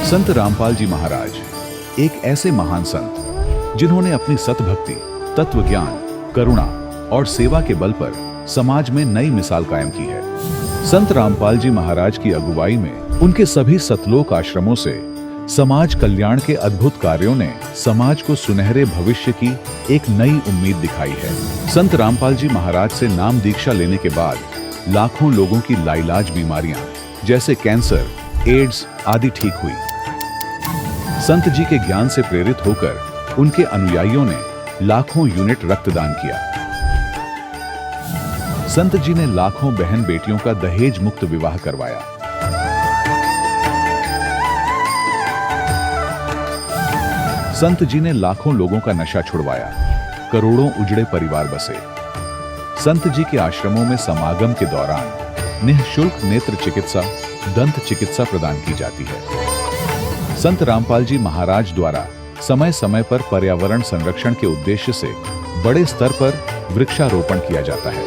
संत रामपाल जी महाराज एक ऐसे महान संत जिन्होंने अपनी सतभक्ति, तत्व ज्ञान, करुणा और सेवा के बल पर समाज में नई मिसाल कायम की है। संत रामपाल जी महाराज की अगुवाई में उनके सभी सतलोक आश्रमों से समाज कल्याण के अद्भुत कार्यों ने समाज को सुनहरे भविष्य की एक नई उम्मीद दिखाई है। संत रामपाल जी महाराज से नाम दीक्षा लेने के बाद लाखों लोगों की लाइलाज बीमारियां जैसे कैंसर, एड्स आदि ठीक हुई। संत जी के ज्ञान से प्रेरित होकर उनके अनुयायियों ने लाखों यूनिट रक्तदान किया। संत जी ने लाखों बहन बेटियों का दहेज मुक्त विवाह करवाया। संत जी ने लाखों लोगों का नशा छुड़वाया, करोड़ों उजड़े परिवार बसे। संत जी के आश्रमों में समागम के दौरान निःशुल्क नेत्र चिकित्सा, दंत चिकित्सा प्रदान की जाती है। संत रामपाल जी महाराज द्वारा समय समय पर पर्यावरण संरक्षण के उद्देश्य से बड़े स्तर पर वृक्षारोपण किया जाता है।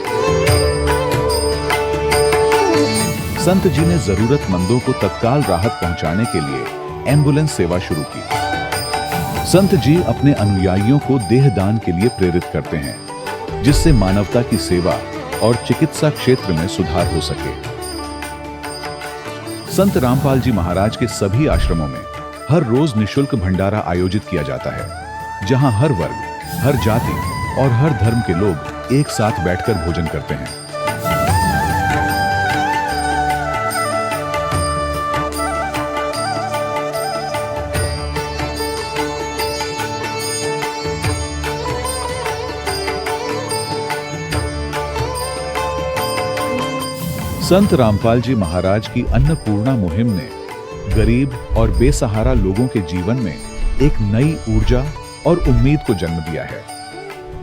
संत जी ने जरूरतमंदों को तत्काल राहत पहुंचाने के लिए एम्बुलेंस सेवा शुरू की। संत जी अपने अनुयायियों को देहदान के लिए प्रेरित करते हैं, जिससे मानवता की सेवा और चिकित्सा क्षेत्र में सुधार हो सके। संत रामपाल जी महाराज के सभी आश्रमों में हर रोज निःशुल्क भंडारा आयोजित किया जाता है, जहां हर वर्ग, हर जाति और हर धर्म के लोग एक साथ बैठकर भोजन करते हैं। संत रामपाल जी महाराज की अन्नपूर्णा मुहिम ने गरीब और बेसहारा लोगों के जीवन में एक नई ऊर्जा और उम्मीद को जन्म दिया है।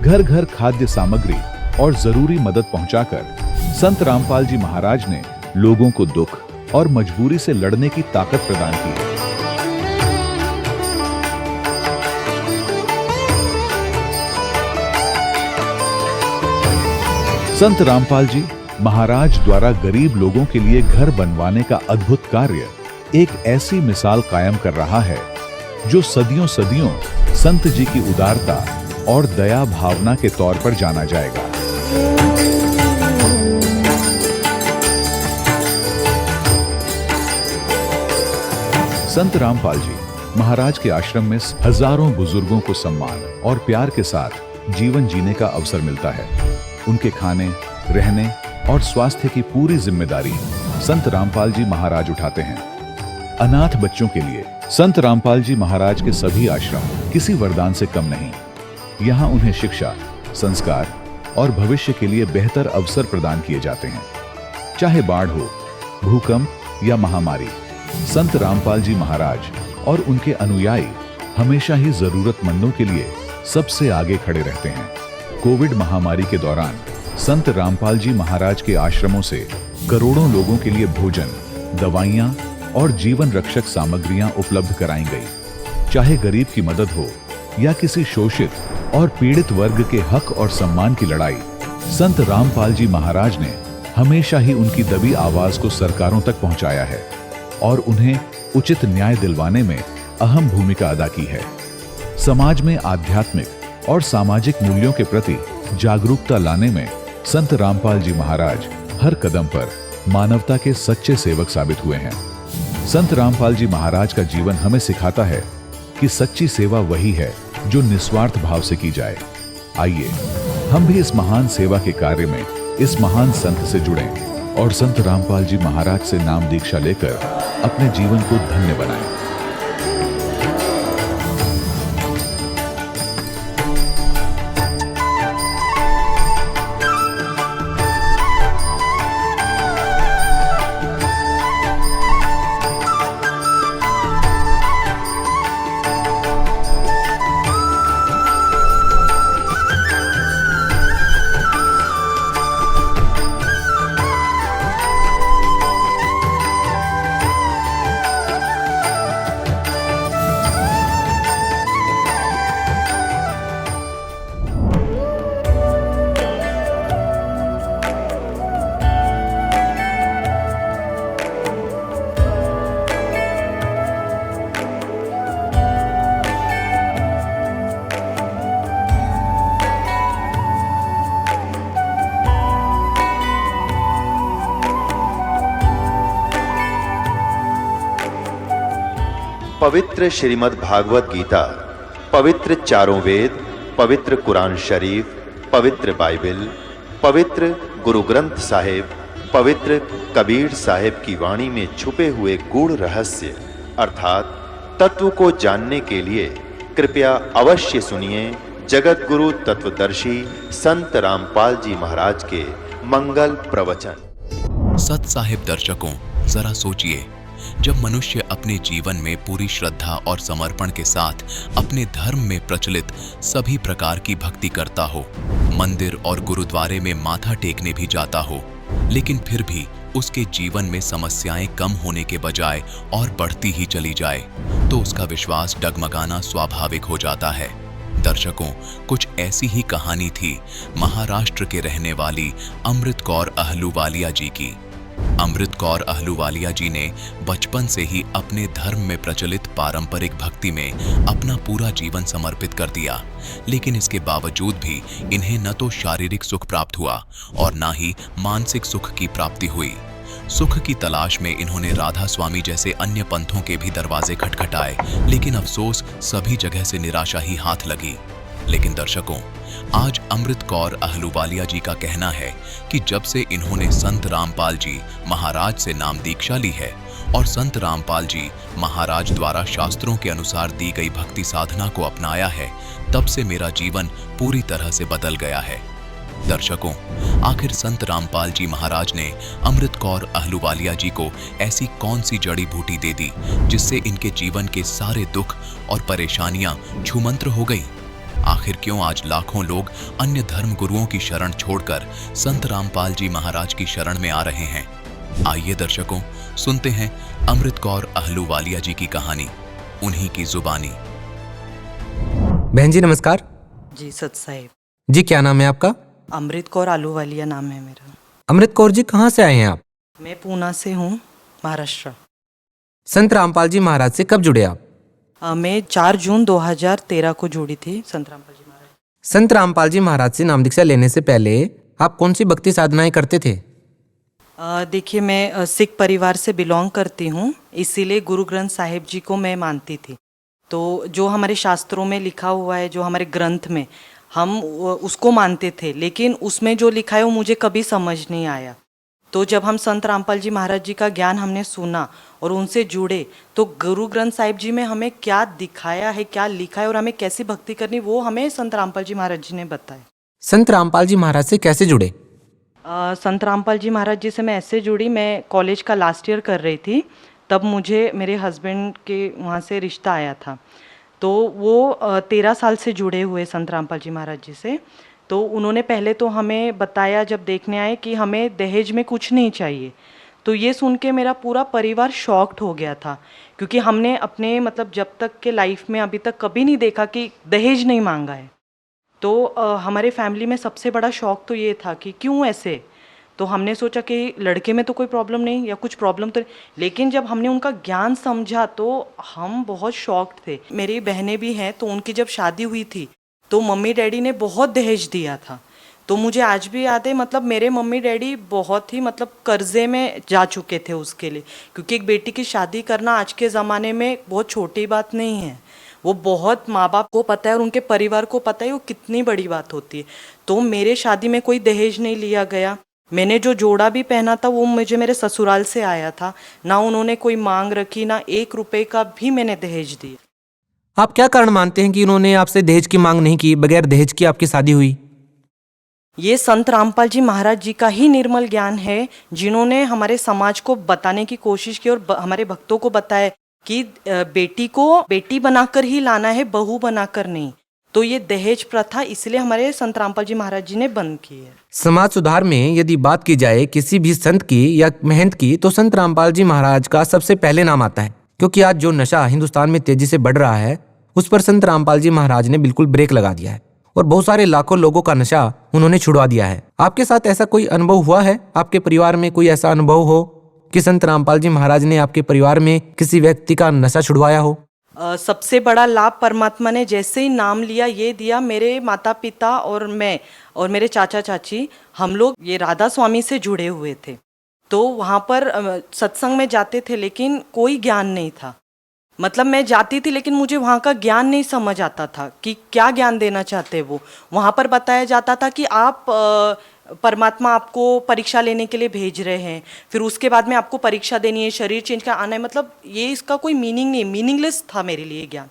घर घर खाद्य सामग्री और जरूरी मदद पहुंचाकर संत रामपाल जी महाराज ने लोगों को दुख और मजबूरी से लड़ने की ताकत प्रदान की है। संत रामपाल जी महाराज द्वारा गरीब लोगों के लिए घर बनवाने का अद्भुत कार्य एक ऐसी मिसाल कायम कर रहा है जो सदियों सदियों संत जी की उदारता और दया भावना के तौर पर जाना जाएगा। संत रामपाल जी महाराज के आश्रम में हजारों बुजुर्गों को सम्मान और प्यार के साथ जीवन जीने का अवसर मिलता है। उनके खाने, रहने और स्वास्थ्य की पूरी जिम्मेदारी संत रामपाल जी महाराज उठाते हैं। अनाथ बच्चों के लिए संत रामपाल जी महाराज के सभी आश्रम किसी वरदान से कम नहीं। यहाँ उन्हें शिक्षा, संस्कार और भविष्य के लिए बेहतर अवसर प्रदान किए जाते हैं। चाहे बाढ़ हो, भूकंप या महामारी, संत रामपाल जी महाराज और उनके अनुयायी हमेशा ही जरूरतमंदों के लिए सबसे आगे खड़े रहते हैं। कोविड महामारी के दौरान संत रामपाल जी महाराज के आश्रमों से करोड़ों लोगों के लिए भोजन, दवाइयां और जीवन रक्षक सामग्रियां उपलब्ध कराई गई। चाहे गरीब की मदद हो या किसी शोषित और पीड़ित वर्ग के हक और सम्मान की लड़ाई, संत रामपाल जी महाराज ने हमेशा ही उनकी दबी आवाज को सरकारों तक पहुंचाया है और उन्हें उचित न्याय दिलवाने में अहम भूमिका अदा की है। समाज में आध्यात्मिक और सामाजिक मूल्यों के प्रति जागरूकता लाने में संत रामपाल जी महाराज हर कदम पर मानवता के सच्चे सेवक साबित हुए हैं। संत रामपाल जी महाराज का जीवन हमें सिखाता है कि सच्ची सेवा वही है जो निस्वार्थ भाव से की जाए। आइए हम भी इस महान सेवा के कार्य में इस महान संत से जुड़ें और संत रामपाल जी महाराज से नाम दीक्षा लेकर अपने जीवन को धन्य बनाएं। पवित्र श्रीमद् भागवत गीता, पवित्र चारों वेद, पवित्र कुरान शरीफ, पवित्र बाइबल, पवित्र गुरु ग्रंथ साहिब, पवित्र कबीर साहिब की वाणी में छुपे हुए गूढ़ रहस्य अर्थात तत्व को जानने के लिए कृपया अवश्य सुनिए जगत गुरु तत्वदर्शी संत रामपाल जी महाराज के मंगल प्रवचन। सत साहिब दर्शकों, जरा सोचिए, जब मनुष्य अपने जीवन में पूरी श्रद्धा और समर्पण के साथ अपने धर्म में प्रचलित सभी प्रकार की भक्ति करता हो, मंदिर और गुरुद्वारे में माथा टेकने भी जाता हो, लेकिन फिर भी उसके जीवन में समस्याएं कम होने के बजाय और बढ़ती ही चली जाए, तो उसका विश्वास डगमगाना स्वाभाविक हो जाता है। दर्शकों, कुछ ऐसी ही कहानी थी महाराष्ट्र के रहने वाली अमृत कौर अहलूवालिया जी की। अमृत कौर अहलूवालिया जी ने बचपन से ही अपने धर्म में प्रचलित पारंपरिक भक्ति में अपना पूरा जीवन समर्पित कर दिया, लेकिन इसके बावजूद भी इन्हें न तो शारीरिक सुख प्राप्त हुआ और न ही मानसिक सुख की प्राप्ति हुई। सुख की तलाश में इन्होंने राधा स्वामी जैसे अन्य पंथों के भी दरवाजे खटखटाए, लेकिन अफसोस सभी जगह से निराशा ही हाथ लगी। लेकिन दर्शकों, आज अमृत कौर अहलूवालिया जी का कहना है कि जब से इन्होंने संत रामपाल जी महाराज से नाम दीक्षा ली है और संत रामपाल जी महाराज द्वारा शास्त्रों के अनुसार दी गई भक्ति साधना को अपनाया है, तब से मेरा जीवन पूरी तरह से बदल गया है। दर्शकों, आखिर संत रामपाल जी महाराज ने अमृत कौर अहलूवालिया जी को ऐसी कौन सी जड़ी बूटी दे दी जिससे इनके जीवन के सारे दुख और परेशानियां छूमंत्र हो गई? आखिर क्यों आज लाखों लोग अन्य धर्म गुरुओं की शरण छोड़कर संत रामपाल जी महाराज की शरण में आ रहे हैं? आइए दर्शकों, सुनते हैं अमृत कौर अहलूवालिया जी की कहानी, उन्हीं की जुबानी। बहन जी नमस्कार। जी सत साहिब। जी क्या नाम है आपका? अमृत कौर अहलूवालिया नाम है मेरा। अमृत कौर जी, कहाँ से आए हैं आप? मैं पूना से हूँ, महाराष्ट्र। संत रामपाल जी महाराज से कब जुड़े आप? मैं 4 जून 2013 को जुड़ी थी संत रामपाल जी महाराज। संत रामपाल जी महाराज से नाम दीक्षा लेने से पहले आप कौन सी भक्ति साधनाएं करते थे? देखिए, मैं सिख परिवार से बिलोंग करती हूँ, इसीलिए गुरु ग्रंथ साहिब जी को मैं मानती थी। तो जो हमारे शास्त्रों में लिखा हुआ है, जो हमारे ग्रंथ में, हम उसको मानते थे, लेकिन उसमें जो लिखा है वो मुझे कभी समझ नहीं आया। तो जब हम संत रामपाल जी महाराज जी का ज्ञान हमने सुना और उनसे जुड़े, तो गुरु ग्रंथ साहिब जी में हमें क्या दिखाया है, क्या लिखा है और हमें कैसी भक्ति करनी, वो हमें संत रामपाल जी महाराज जी ने बताया। संत रामपाल जी महाराज से कैसे जुड़े? संत रामपाल जी महाराज जी से मैं ऐसे जुड़ी, मैं कॉलेज का लास्ट ईयर कर रही थी, तब मुझे मेरे हस्बैंड के वहाँ से रिश्ता आया था। तो वो 13 साल से जुड़े हुए संत रामपाल जी महाराज जी से। तो उन्होंने पहले तो हमें बताया, जब देखने आए, कि हमें दहेज में कुछ नहीं चाहिए। तो ये सुन के मेरा पूरा परिवार शॉक्ड हो गया था, क्योंकि हमने अपने मतलब जब तक के लाइफ में अभी तक कभी नहीं देखा कि दहेज नहीं मांगा है। तो हमारे फैमिली में सबसे बड़ा शौक तो ये था कि क्यों ऐसे। तो हमने सोचा कि लड़के में तो कोई प्रॉब्लम नहीं, या कुछ प्रॉब्लम तो नहीं, लेकिन जब हमने उनका ज्ञान समझा तो हम बहुत शॉक्ड थे। मेरी बहनें भी हैं, तो उनकी जब शादी हुई थी तो मम्मी डैडी ने बहुत दहेज दिया था। तो मुझे आज भी याद है, मतलब मेरे मम्मी डैडी बहुत ही मतलब कर्जे में जा चुके थे उसके लिए, क्योंकि एक बेटी की शादी करना आज के ज़माने में बहुत छोटी बात नहीं है। वो बहुत माँ बाप को पता है और उनके परिवार को पता है वो कितनी बड़ी बात होती है। तो मेरे शादी में कोई दहेज नहीं लिया गया। मैंने जो जोड़ा भी पहना था वो मुझे मेरे ससुराल से आया था, ना उन्होंने कोई मांग रखी, ना 1 रुपए का भी मैंने दहेज दिया। आप क्या कारण मानते हैं कि उन्होंने आपसे दहेज की मांग नहीं की, बगैर दहेज की आपकी शादी हुई? ये संत रामपाल जी महाराज जी का ही निर्मल ज्ञान है, जिन्होंने हमारे समाज को बताने की कोशिश की और हमारे भक्तों को बताया कि बेटी को बेटी बनाकर ही लाना है, बहू बनाकर नहीं। तो ये दहेज प्रथा इसलिए हमारे संत रामपाल जी महाराज जी ने बंद की है। समाज सुधार में यदि बात की जाए किसी भी संत की या महंत की, तो संत रामपाल जी महाराज का सबसे पहले नाम आता है, क्योंकि आज जो नशा हिंदुस्तान में तेजी से बढ़ रहा है उस पर संत रामपाल जी महाराज ने बिल्कुल ब्रेक लगा दिया है और बहुत सारे लाखों लोगों का नशा उन्होंने छुड़वा दिया है। आपके साथ ऐसा कोई अनुभव हुआ है? आपके परिवार में कोई ऐसा अनुभव हो कि संत रामपाल जी महाराज ने आपके परिवार में किसी व्यक्ति का नशा छुड़वाया हो? सबसे बड़ा लाभ परमात्मा ने जैसे ही नाम लिया ये दिया। मेरे माता पिता और मैं और मेरे चाचा चाची, हम लोग ये राधा स्वामी से जुड़े हुए थे। तो वहाँ पर सत्संग में जाते थे, लेकिन कोई ज्ञान नहीं था। मतलब मैं जाती थी लेकिन मुझे वहाँ का ज्ञान नहीं समझ आता था कि क्या ज्ञान देना चाहते हैं वो। वहाँ पर बताया जाता था कि आप परमात्मा आपको परीक्षा लेने के लिए भेज रहे हैं, फिर उसके बाद में आपको परीक्षा देनी है, शरीर चेंज का आना है। मतलब ये इसका कोई मीनिंग नहीं, मीनिंगलेस था मेरे लिए ज्ञान।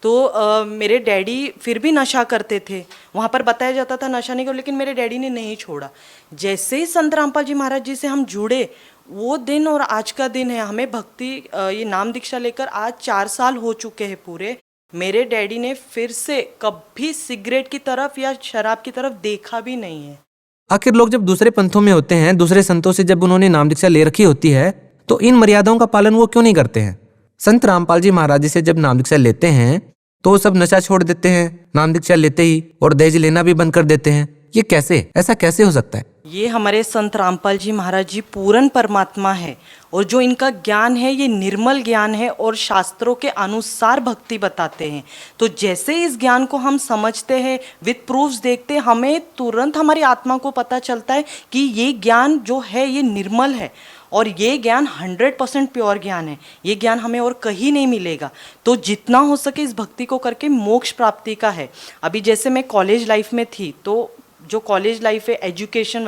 तो मेरे डैडी फिर भी नशा करते थे, वहाँ पर बताया जाता था नशा नहीं करो, लेकिन मेरे डैडी ने नहीं छोड़ा। जैसे ही संत रामपाल जी महाराज जी से हम जुड़े, वो दिन और आज का दिन है, हमें भक्ति ये नाम दीक्षा लेकर आज 4 साल हो चुके हैं पूरे। मेरे डैडी ने फिर से कभी सिगरेट की तरफ या शराब की तरफ देखा भी नहीं है। आखिर लोग जब दूसरे पंथों में होते हैं, दूसरे संतों से जब उन्होंने नाम दीक्षा ले रखी होती है, तो इन मर्यादाओं का पालन वो क्यों नहीं करते हैं? संत रामपाल जी महाराज जी से जब नाम दीक्षा लेते हैं तो वो सब नशा छोड़ देते हैं नाम दीक्षा लेते ही, और दहेज लेना भी बंद कर देते हैं। ये कैसे, ऐसा कैसे हो सकता है? ये हमारे संत रामपाल जी महाराज जी पूर्ण परमात्मा है, और जो इनका ज्ञान है ये निर्मल ज्ञान है और शास्त्रों के अनुसार भक्ति बताते हैं। तो जैसे इस ज्ञान को हम समझते हैं, विद प्रूफ्स देखते हैं, हमें तुरंत हमारी आत्मा को पता चलता है कि ये ज्ञान जो है ये निर्मल है, और ये ज्ञान 100% प्योर ज्ञान है। ये ज्ञान हमें और कहीं नहीं मिलेगा। तो जितना हो सके इस भक्ति को करके मोक्ष प्राप्ति का है। अभी जैसे मैं कॉलेज लाइफ में थी, तो जो कॉलेज लाइफ है, education,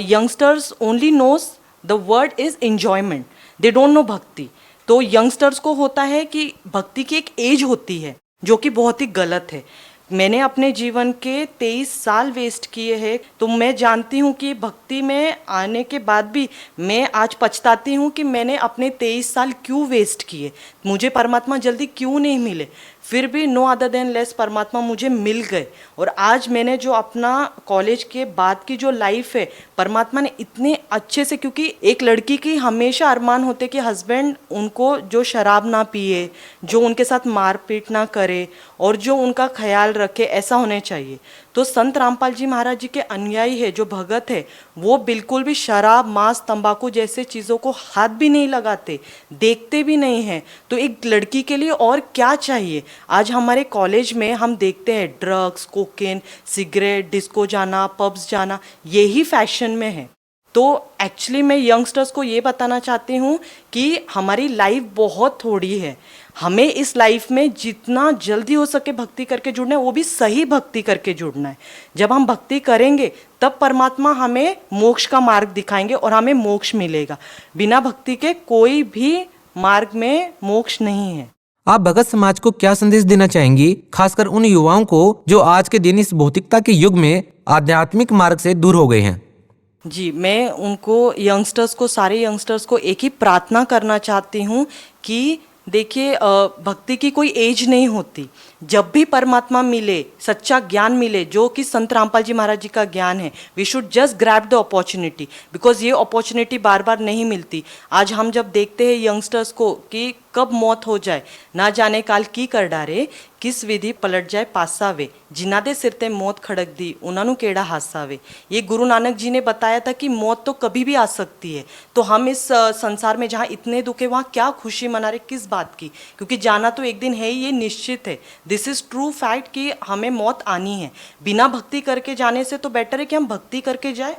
youngsters only knows the word is enjoyment, they don't know bhakti. तो यंगस्टर्स को होता है कि भक्ति की एक एज होती है, जो कि बहुत ही गलत है। मैंने अपने जीवन के 23 साल वेस्ट किए हैं, तो मैं जानती हूँ कि भक्ति में आने के बाद भी मैं आज पछताती हूँ कि मैंने अपने 23 साल क्यों वेस्ट किए, मुझे परमात्मा जल्दी क्यों नहीं मिले। फिर भी नो अदर देन लेस परमात्मा मुझे मिल गए, और आज मैंने जो अपना कॉलेज के बाद की जो लाइफ है, परमात्मा ने इतने अच्छे से, क्योंकि एक लड़की की हमेशा अरमान होते कि हस्बैंड उनको जो शराब ना पिए, जो उनके साथ मारपीट ना करे, और जो उनका ख्याल रखे, ऐसा होने चाहिए। तो संत रामपाल जी महाराज जी के अनुयायी है, जो भगत है, वो बिल्कुल भी शराब, मांस, तंबाकू जैसे चीज़ों को हाथ भी नहीं लगाते, देखते भी नहीं हैं। तो एक लड़की के लिए और क्या चाहिए? आज हमारे कॉलेज में हम देखते हैं ड्रग्स, कोकेन, सिगरेट, डिस्को जाना, पब्स जाना, यही फैशन में है। तो एक्चुअली मैं यंगस्टर्स को ये बताना चाहती हूँ कि हमारी लाइफ बहुत थोड़ी है, हमें इस लाइफ में जितना जल्दी हो सके भक्ति करके जुड़ना है, वो भी सही भक्ति करके जुड़ना है। जब हम भक्ति करेंगे तब परमात्मा हमें मोक्ष का मार्ग दिखाएंगे और हमें मोक्ष मिलेगा। बिना भक्ति के कोई भी मार्ग में मोक्ष नहीं है। आप भगत समाज को क्या संदेश देना चाहेंगी, खासकर उन युवाओं को जो आज के दिन इस भौतिकता के युग में आध्यात्मिक मार्ग से दूर हो गए हैं? जी, मैं उनको यंगस्टर्स को, सारे यंगस्टर्स को एक ही प्रार्थना करना चाहती हूँ कि देखिए, भक्ति की कोई एज नहीं होती। जब भी परमात्मा मिले, सच्चा ज्ञान मिले, जो कि संत रामपाल जी महाराज जी का ज्ञान है, we should just grab the opportunity, because ये अपॉर्चुनिटी बार बार नहीं मिलती। आज हम जब देखते हैं यंगस्टर्स को कि कब मौत हो जाए, ना जाने काल की कर डारे, किस विधि पलट जाए पासावे, जिन्हां दे सिर ते मौत खड़क दी, उन्होंने केड़ा हासावे। ये गुरु नानक जी ने बताया था कि मौत तो कभी भी आ सकती है। तो हम इस संसार में जहाँ इतने दुख है, वहाँ क्या खुशी मना रहे, किस बात की? क्योंकि जाना तो एक दिन है ही, ये निश्चित है। दिस इज ट्रू फैक्ट कि हमें मौत आनी है। बिना भक्ति करके जाने से तो बेटर है कि हम भक्ति करके जाए।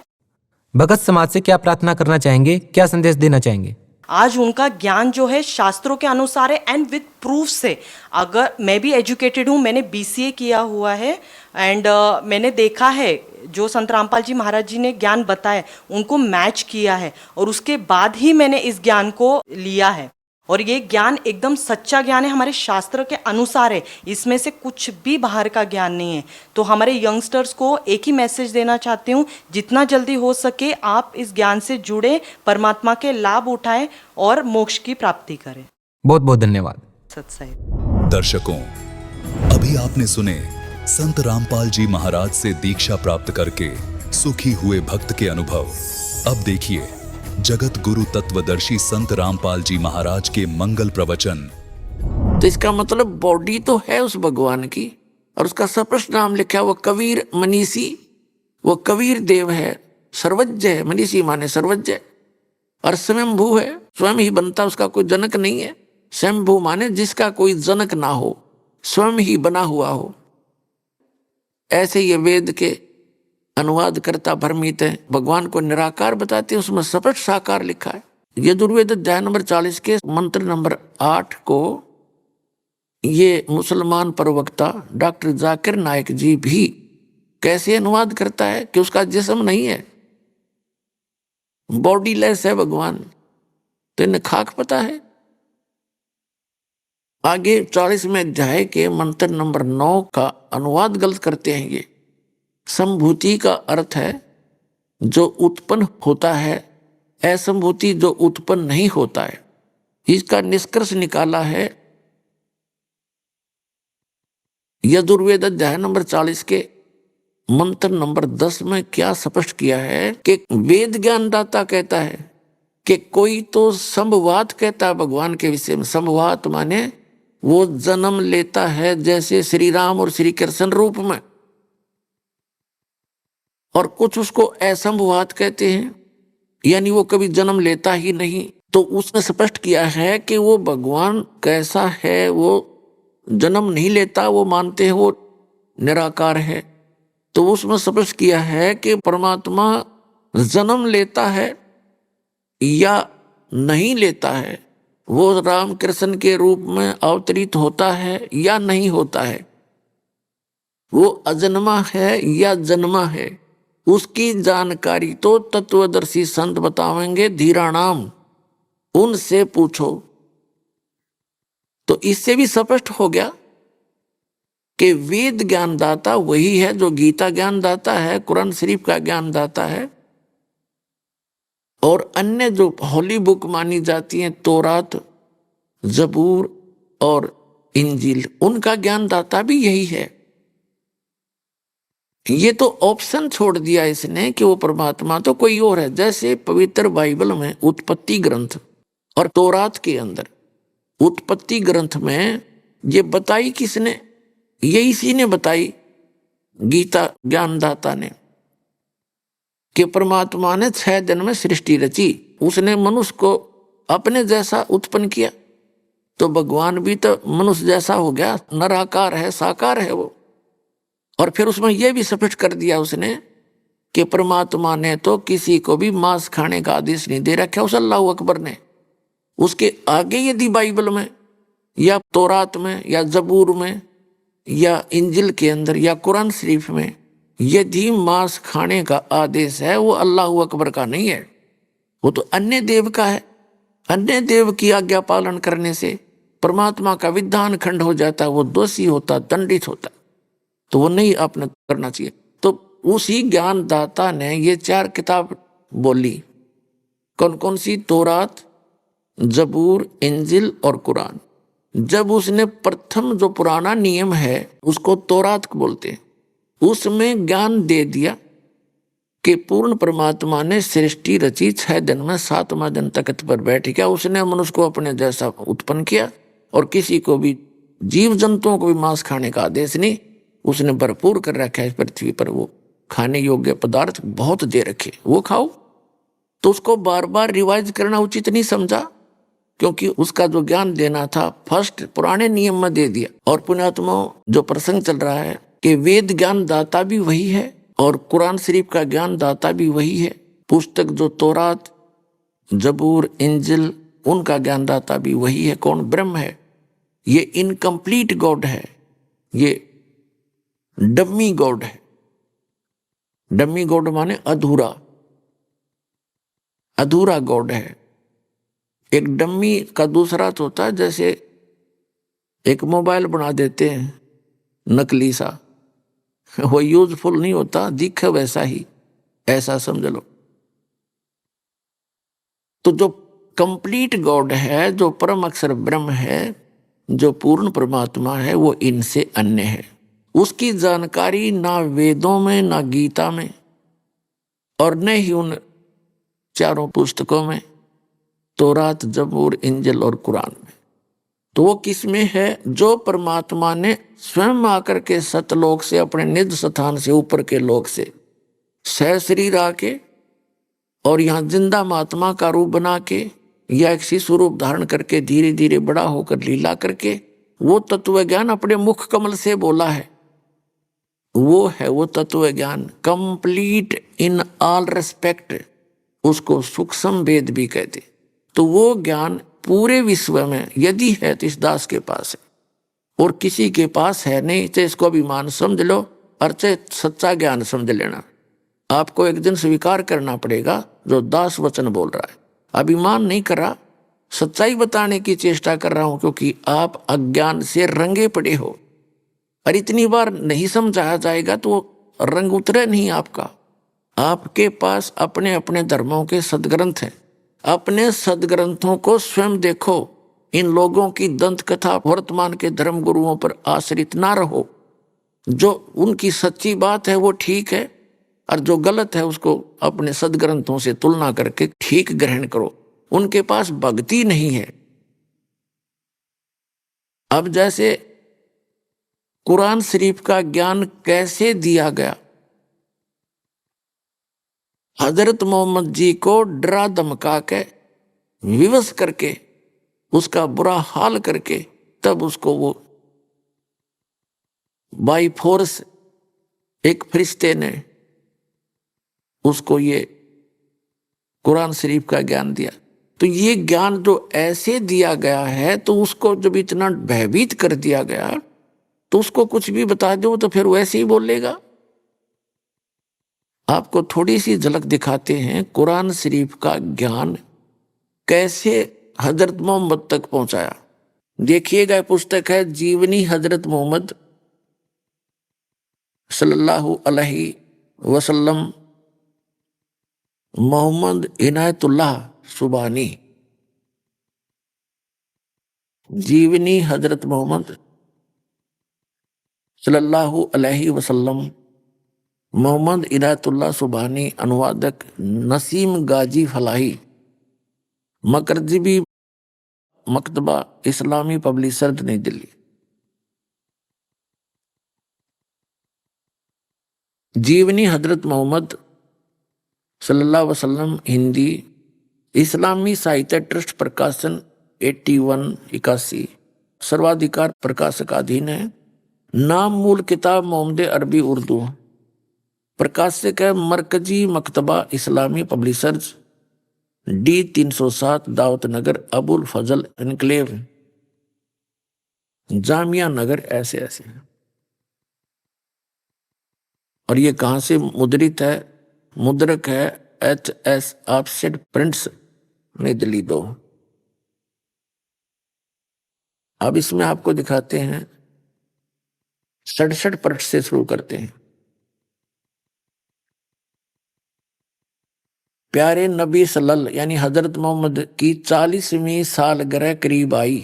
भगत समाज से क्या प्रार्थना करना चाहेंगे, क्या संदेश देना चाहेंगे? आज उनका ज्ञान जो है शास्त्रों के अनुसार है एंड विद प्रूफ से। अगर मैं भी एजुकेटेड हूँ, मैंने BCA किया हुआ है, एंड मैंने देखा है जो संत रामपाल जी महाराज जी ने ज्ञान बताया, उनको मैच किया है, और उसके बाद ही मैंने इस ज्ञान को लिया है। और ये ज्ञान एकदम सच्चा ज्ञान है, हमारे शास्त्र के अनुसार है, इसमें से कुछ भी बाहर का ज्ञान नहीं है। तो हमारे यंगस्टर्स को एक ही मैसेज देना चाहती हूँ, जितना जल्दी हो सके आप इस ज्ञान से जुड़े, परमात्मा के लाभ उठाएं और मोक्ष की प्राप्ति करें। बहुत बहुत धन्यवाद। सत्संग। दर्शकों, अभी आपने सुने संत रामपाल जी महाराज से दीक्षा प्राप्त करके सुखी हुए भक्त के अनुभव। अब देखिए जगत गुरु तत्वदर्शी संत रामपाल जी महाराज के मंगल प्रवचन। तो इसका मतलब बॉडी तो है उस भगवान की, और उसका सप्रश नाम लिखा है, वो कबीर मनीषी, वो कबीर देव है, सर्वज्ञ है। मनीषी माने सर्वज्ञ, और स्वयंभू है, स्वयं ही बनता, उसका कोई जनक नहीं है। स्वयंभू माने जिसका कोई जनक ना हो, स्वयं ही बना हुआ हो। ऐसे ये वेद के अनुवाद करता भरमीत है, भगवान को निराकार बताते हैं, उसमें सपट साकार लिखा है। यजुर्वेद अध्याय नंबर 40 के मंत्र नंबर 8 को ये मुसलमान प्रवक्ता डॉक्टर जाकिर नाइक जी भी कैसे अनुवाद करता है कि उसका जिस्म नहीं है, बॉडीलेस है भगवान, तो इन्हें खाक पता है। आगे 40वें अध्याय के मंत्र नंबर 9 का अनुवाद गलत करते हैं। ये संभूति का अर्थ है जो उत्पन्न होता है, असंभूति जो उत्पन्न नहीं होता है। इसका निष्कर्ष निकाला है यजुर्वेद अध्याय नंबर 40 के मंत्र नंबर 10 में क्या स्पष्ट किया है कि वेद ज्ञानदाता कहता है कि कोई तो संभवात कहता है भगवान के विषय में। संभवात माने वो जन्म लेता है जैसे श्री राम और श्री कृष्ण रूप में, और कुछ उसको असंभवात कहते हैं, यानी वो कभी जन्म लेता ही नहीं। तो उसने स्पष्ट किया है कि वो भगवान कैसा है, वो जन्म नहीं लेता, वो मानते हैं वो निराकार है। तो उसमें स्पष्ट किया है कि परमात्मा जन्म लेता है या नहीं लेता है, वो राम कृष्ण के रूप में अवतरित होता है या नहीं होता है, वो अजन्मा है या जन्मा है, उसकी जानकारी तो तत्वदर्शी संत बतावेंगे धीराणाम, उनसे पूछो। तो इससे भी स्पष्ट हो गया कि वेद ज्ञानदाता वही है जो गीता ज्ञानदाता है, कुरान शरीफ का ज्ञानदाता है, और अन्य जो होली बुक मानी जाती हैं तौरात, जबूर और इंजील, उनका ज्ञानदाता भी यही है। ये तो ऑप्शन छोड़ दिया इसने कि वो परमात्मा तो कोई और है। जैसे पवित्र बाइबल में उत्पत्ति ग्रंथ और तौरात के अंदर उत्पत्ति ग्रंथ में ये बताई किसने? ये इसी ने बताई, गीता ज्ञानदाता ने, कि परमात्मा ने 6 दिन में सृष्टि रची, उसने मनुष्य को अपने जैसा उत्पन्न किया। तो भगवान भी तो मनुष्य जैसा हो गया, निराकार है, साकार है वो। और फिर उसमें यह भी स्पष्ट कर दिया उसने कि परमात्मा ने तो किसी को भी मांस खाने का आदेश नहीं दे रखा उस अल्लाह अकबर ने। उसके आगे यदि बाइबल में या तौरात में या जबूर में या इंजिल के अंदर या कुरान शरीफ में यदि मांस खाने का आदेश है, वो अल्लाह अकबर का नहीं है, वो तो अन्य देव का है। अन्य देव की आज्ञा पालन करने से परमात्मा का विधान खंड हो जाता है, वो दोषी होता, दंडित होता, तो वो नहीं आपने करना चाहिए। तो उसी ज्ञानदाता ने ये 4 किताब बोली, कौन कौन सी? तौरात, जबूर, इंजिल और कुरान। जब उसने प्रथम जो पुराना नियम है उसको तौरात बोलते हैं, उसमें ज्ञान दे दिया कि पूर्ण परमात्मा ने सृष्टि रची 6 दिन में, 7वां दिन तख्त पर बैठ गया, उसने मनुष्य को अपने जैसा उत्पन्न किया, और किसी को भी जीव जंतुओं को भी मांस खाने का आदेश नहीं, उसने भरपूर कर रखा है इस पृथ्वी पर, वो खाने योग्य पदार्थ बहुत दे रखे, वो खाओ। तो उसको बार बार रिवाइज करना उचित नहीं समझा, क्योंकि उसका जो ज्ञान देना था फर्स्ट पुराने नियम में दे दिया। और पुण्यात्मा जो प्रसंग चल रहा है कि वेद ज्ञान दाता भी वही है और कुरान शरीफ का ज्ञान दाता भी वही है। पुस्तक जो तौरात, जबूर, इंजिल, उनका ज्ञान दाता भी वही है। कौन? ब्रह्म है। ये इनकम्प्लीट गॉड है, ये डम्मी गॉड है। डम्मी गॉड माने अधूरा, अधूरा गॉड है। एक डम्मी का दूसरा तो होता है, जैसे एक मोबाइल बना देते हैं नकली सा, वो यूजफुल नहीं होता, दिखे वैसा ही, ऐसा समझ लो। तो जो कंप्लीट गॉड है, जो परम अक्षर ब्रह्म है, जो पूर्ण परमात्मा है, वो इनसे अन्य है। उसकी जानकारी ना वेदों में, ना गीता में, और न ही उन 4 पुस्तकों में, तौरात, जबूर, इंजिल और कुरान में। तो वो किस में है? जो परमात्मा ने स्वयं आकर के सतलोक से, अपने निज स्थान से, ऊपर के लोक से सह शरीर आके और यहाँ जिंदा महात्मा का रूप बना के या एक शिशु रूप धारण करके धीरे धीरे बड़ा होकर लीला करके वो तत्व ज्ञान अपने मुख कमल से बोला है। वो है वो तत्व ज्ञान कंप्लीट इन ऑल रेस्पेक्ट, उसको सूक्ष्म वेद भी कहते। तो वो ज्ञान पूरे विश्व में यदि है तो इस दास के पास है। और किसी के पास है नहीं, चाहे इसको अभिमान समझ लो और चाहे सच्चा ज्ञान समझ लेना। आपको एक दिन स्वीकार करना पड़ेगा जो दास वचन बोल रहा है। अभिमान नहीं कर रहा, सच्चाई बताने की चेष्टा कर रहा हूं, क्योंकि आप अज्ञान से रंगे पड़े हो। और इतनी बार नहीं समझाया जाएगा तो रंग उतरे नहीं आपका। आपके पास अपने अपने धर्मों के सदग्रंथ हैं, अपने सदग्रंथों को स्वयं देखो। इन लोगों की दंत कथा वर्तमान के धर्म गुरुओं पर आश्रित ना रहो। जो उनकी सच्ची बात है वो ठीक है, और जो गलत है उसको अपने सदग्रंथों से तुलना करके ठीक ग्रहण करो। उनके पास भक्ति नहीं है। अब जैसे कुरान शरीफ का ज्ञान कैसे दिया गया, हजरत मोहम्मद जी को डरा धमका के विवश करके उसका बुरा हाल करके तब उसको वो बाई फोर्स एक फरिश्ते ने उसको ये कुरान शरीफ का ज्ञान दिया। तो ये ज्ञान जो ऐसे दिया गया है, तो उसको जब इतना भयभीत कर दिया गया तो उसको कुछ भी बता दो तो फिर वैसे ही बोलेगा। आपको थोड़ी सी झलक दिखाते हैं कुरान शरीफ का ज्ञान कैसे हजरत मोहम्मद तक पहुंचाया। देखिएगा, पुस्तक है जीवनी हजरत मोहम्मद सल्लल्लाहु अलैहि वसल्लम, मोहम्मद इनायतुल्लाह सुबानी। जीवनी हजरत मोहम्मद सल्लल्लाहु अलैहि वसल्लम, मोहम्मद इनायतुल्लाह सुबानी। अनुवादक नसीम गाजी फलाही, मकरजीबी मकतबा इस्लामी पब्लिशर्स नई दिल्ली। जीवनी हजरत मोहम्मद सल्लल्लाहु अलैहि वसल्लम हिंदी, इस्लामी साहित्य ट्रस्ट प्रकाशन 8181, सर्वाधिकार प्रकाशकाधीन है। नाम मूल किताब मोहम्मद अरबी उर्दू, प्रकाशक है मरकजी मकतबा इस्लामी पब्लिशर्स, D 307 दावत नगर, अबुल फजल एनक्लेव, जामिया नगर। ऐसे ऐसे और ये कहां से मुद्रित है? मुद्रक है HS ऑफसेट प्रिंट्स नई दिल्ली 2। अब इसमें आपको दिखाते हैं 67 पृष्ठ से शुरू करते हैं। प्यारे नबी सल्लल्लाहु यानी हजरत मोहम्मद की 40वीं सालगिरह करीब आई।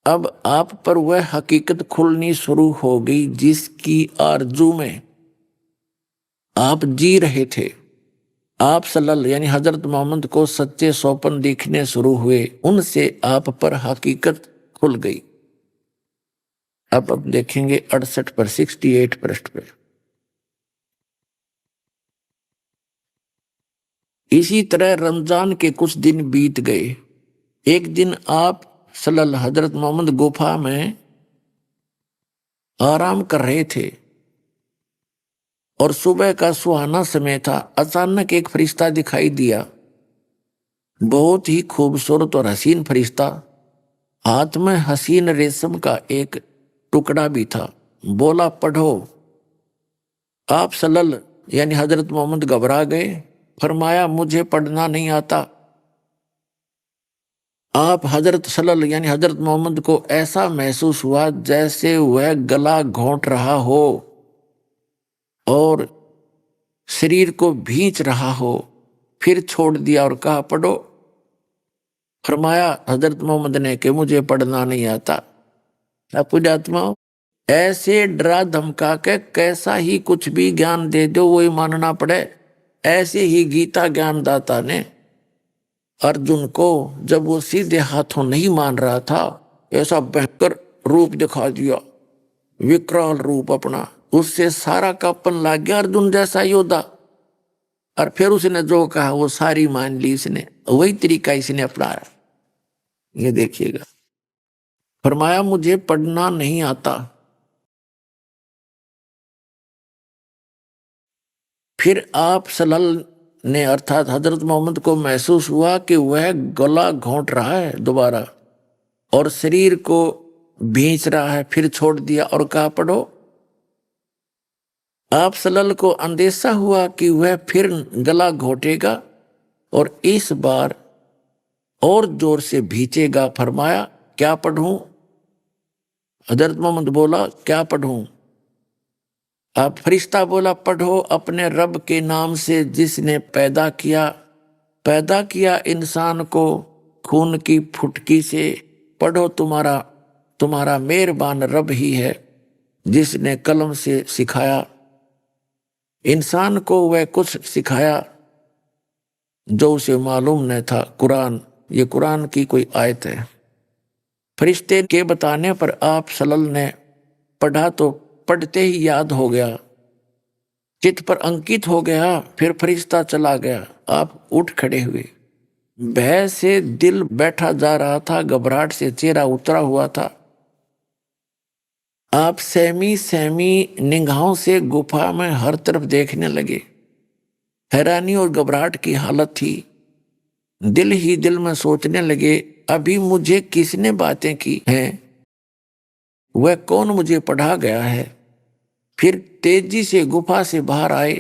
अब आप पर वह हकीकत खुलनी शुरू हो गई जिसकी आरजू में आप जी रहे थे। आप सल्लल्लाहु यानी हजरत मोहम्मद को सच्चे सौपन दिखने शुरू हुए, उनसे आप पर हकीकत खुल गई। अब देखेंगे 68 पर 68 पृष्ठ पे। इसी तरह रमजान के कुछ दिन बीत गए। एक दिन आप सल्लल्लाहु हजरत मोहम्मद गुफा में आराम कर रहे थे और सुबह का सुहाना समय था। अचानक एक फरिश्ता दिखाई दिया, बहुत ही खूबसूरत और हसीन फरिश्ता। हाथ में हसीन रेशम का एक टुकड़ा भी था। बोला, पढ़ो। आप सल्लल्लाहु यानी हजरत मोहम्मद घबरा गए। फरमाया, मुझे पढ़ना नहीं आता। आप हजरत सल्लल्लाहु यानी हजरत मोहम्मद को ऐसा महसूस हुआ जैसे वह गला घोंट रहा हो और शरीर को भींच रहा हो। फिर छोड़ दिया और कहा, पढ़ो। फरमाया हजरत मोहम्मद ने कि मुझे पढ़ना नहीं आता। पुण्यात्मा, ऐसे डरा धमका के कैसा ही कुछ भी ज्ञान दे दो वही मानना पड़े। ऐसे ही गीता ज्ञानदाता ने अर्जुन को जब वो सीधे हाथों नहीं मान रहा था, ऐसा भयंकर रूप दिखा दिया, विकराल रूप अपना। उससे सारा कापन लग गया अर्जुन जैसा योद्धा। और फिर उसने जो कहा वो सारी मान ली इसने। वही तरीका इसने अपनाया। ये देखिएगा, फरमाया मुझे पढ़ना नहीं आता। फिर आप सल्लल्लाहु ने अर्थात हजरत मोहम्मद को महसूस हुआ कि वह गला घोंट रहा है दोबारा और शरीर को भींच रहा है, फिर छोड़ दिया और कहा पढ़ो। आप सलल को अंदेशा हुआ कि वह फिर गला घोटेगा और इस बार और जोर से भींचेगा। फरमाया क्या पढ़ूं? हजरत मोहम्मद बोला क्या पढ़ूं? अब फरिश्ता बोला पढ़ो अपने रब के नाम से जिसने पैदा किया इंसान को खून की फुटकी से। पढ़ो तुम्हारा मेहरबान रब ही है जिसने कलम से सिखाया इंसान को, वह कुछ सिखाया जो उसे मालूम न था। कुरान, ये कुरान की कोई आयत है। फरिश्ते के बताने पर आप सल्लल्लाहु ने पढ़ा तो पढ़ते ही याद हो गया, चित्त पर अंकित हो गया। फिर फरिश्ता चला गया। आप उठ खड़े हुए। भय से दिल बैठा जा रहा था, घबराहट से चेहरा उतरा हुआ था। आप सहमी निगाहों से गुफा में हर तरफ देखने लगे। हैरानी और घबराहट की हालत थी। दिल ही दिल में सोचने लगे अभी मुझे किसने बातें की हैं, वह कौन मुझे पढ़ा गया है। फिर तेजी से गुफा से बाहर आए।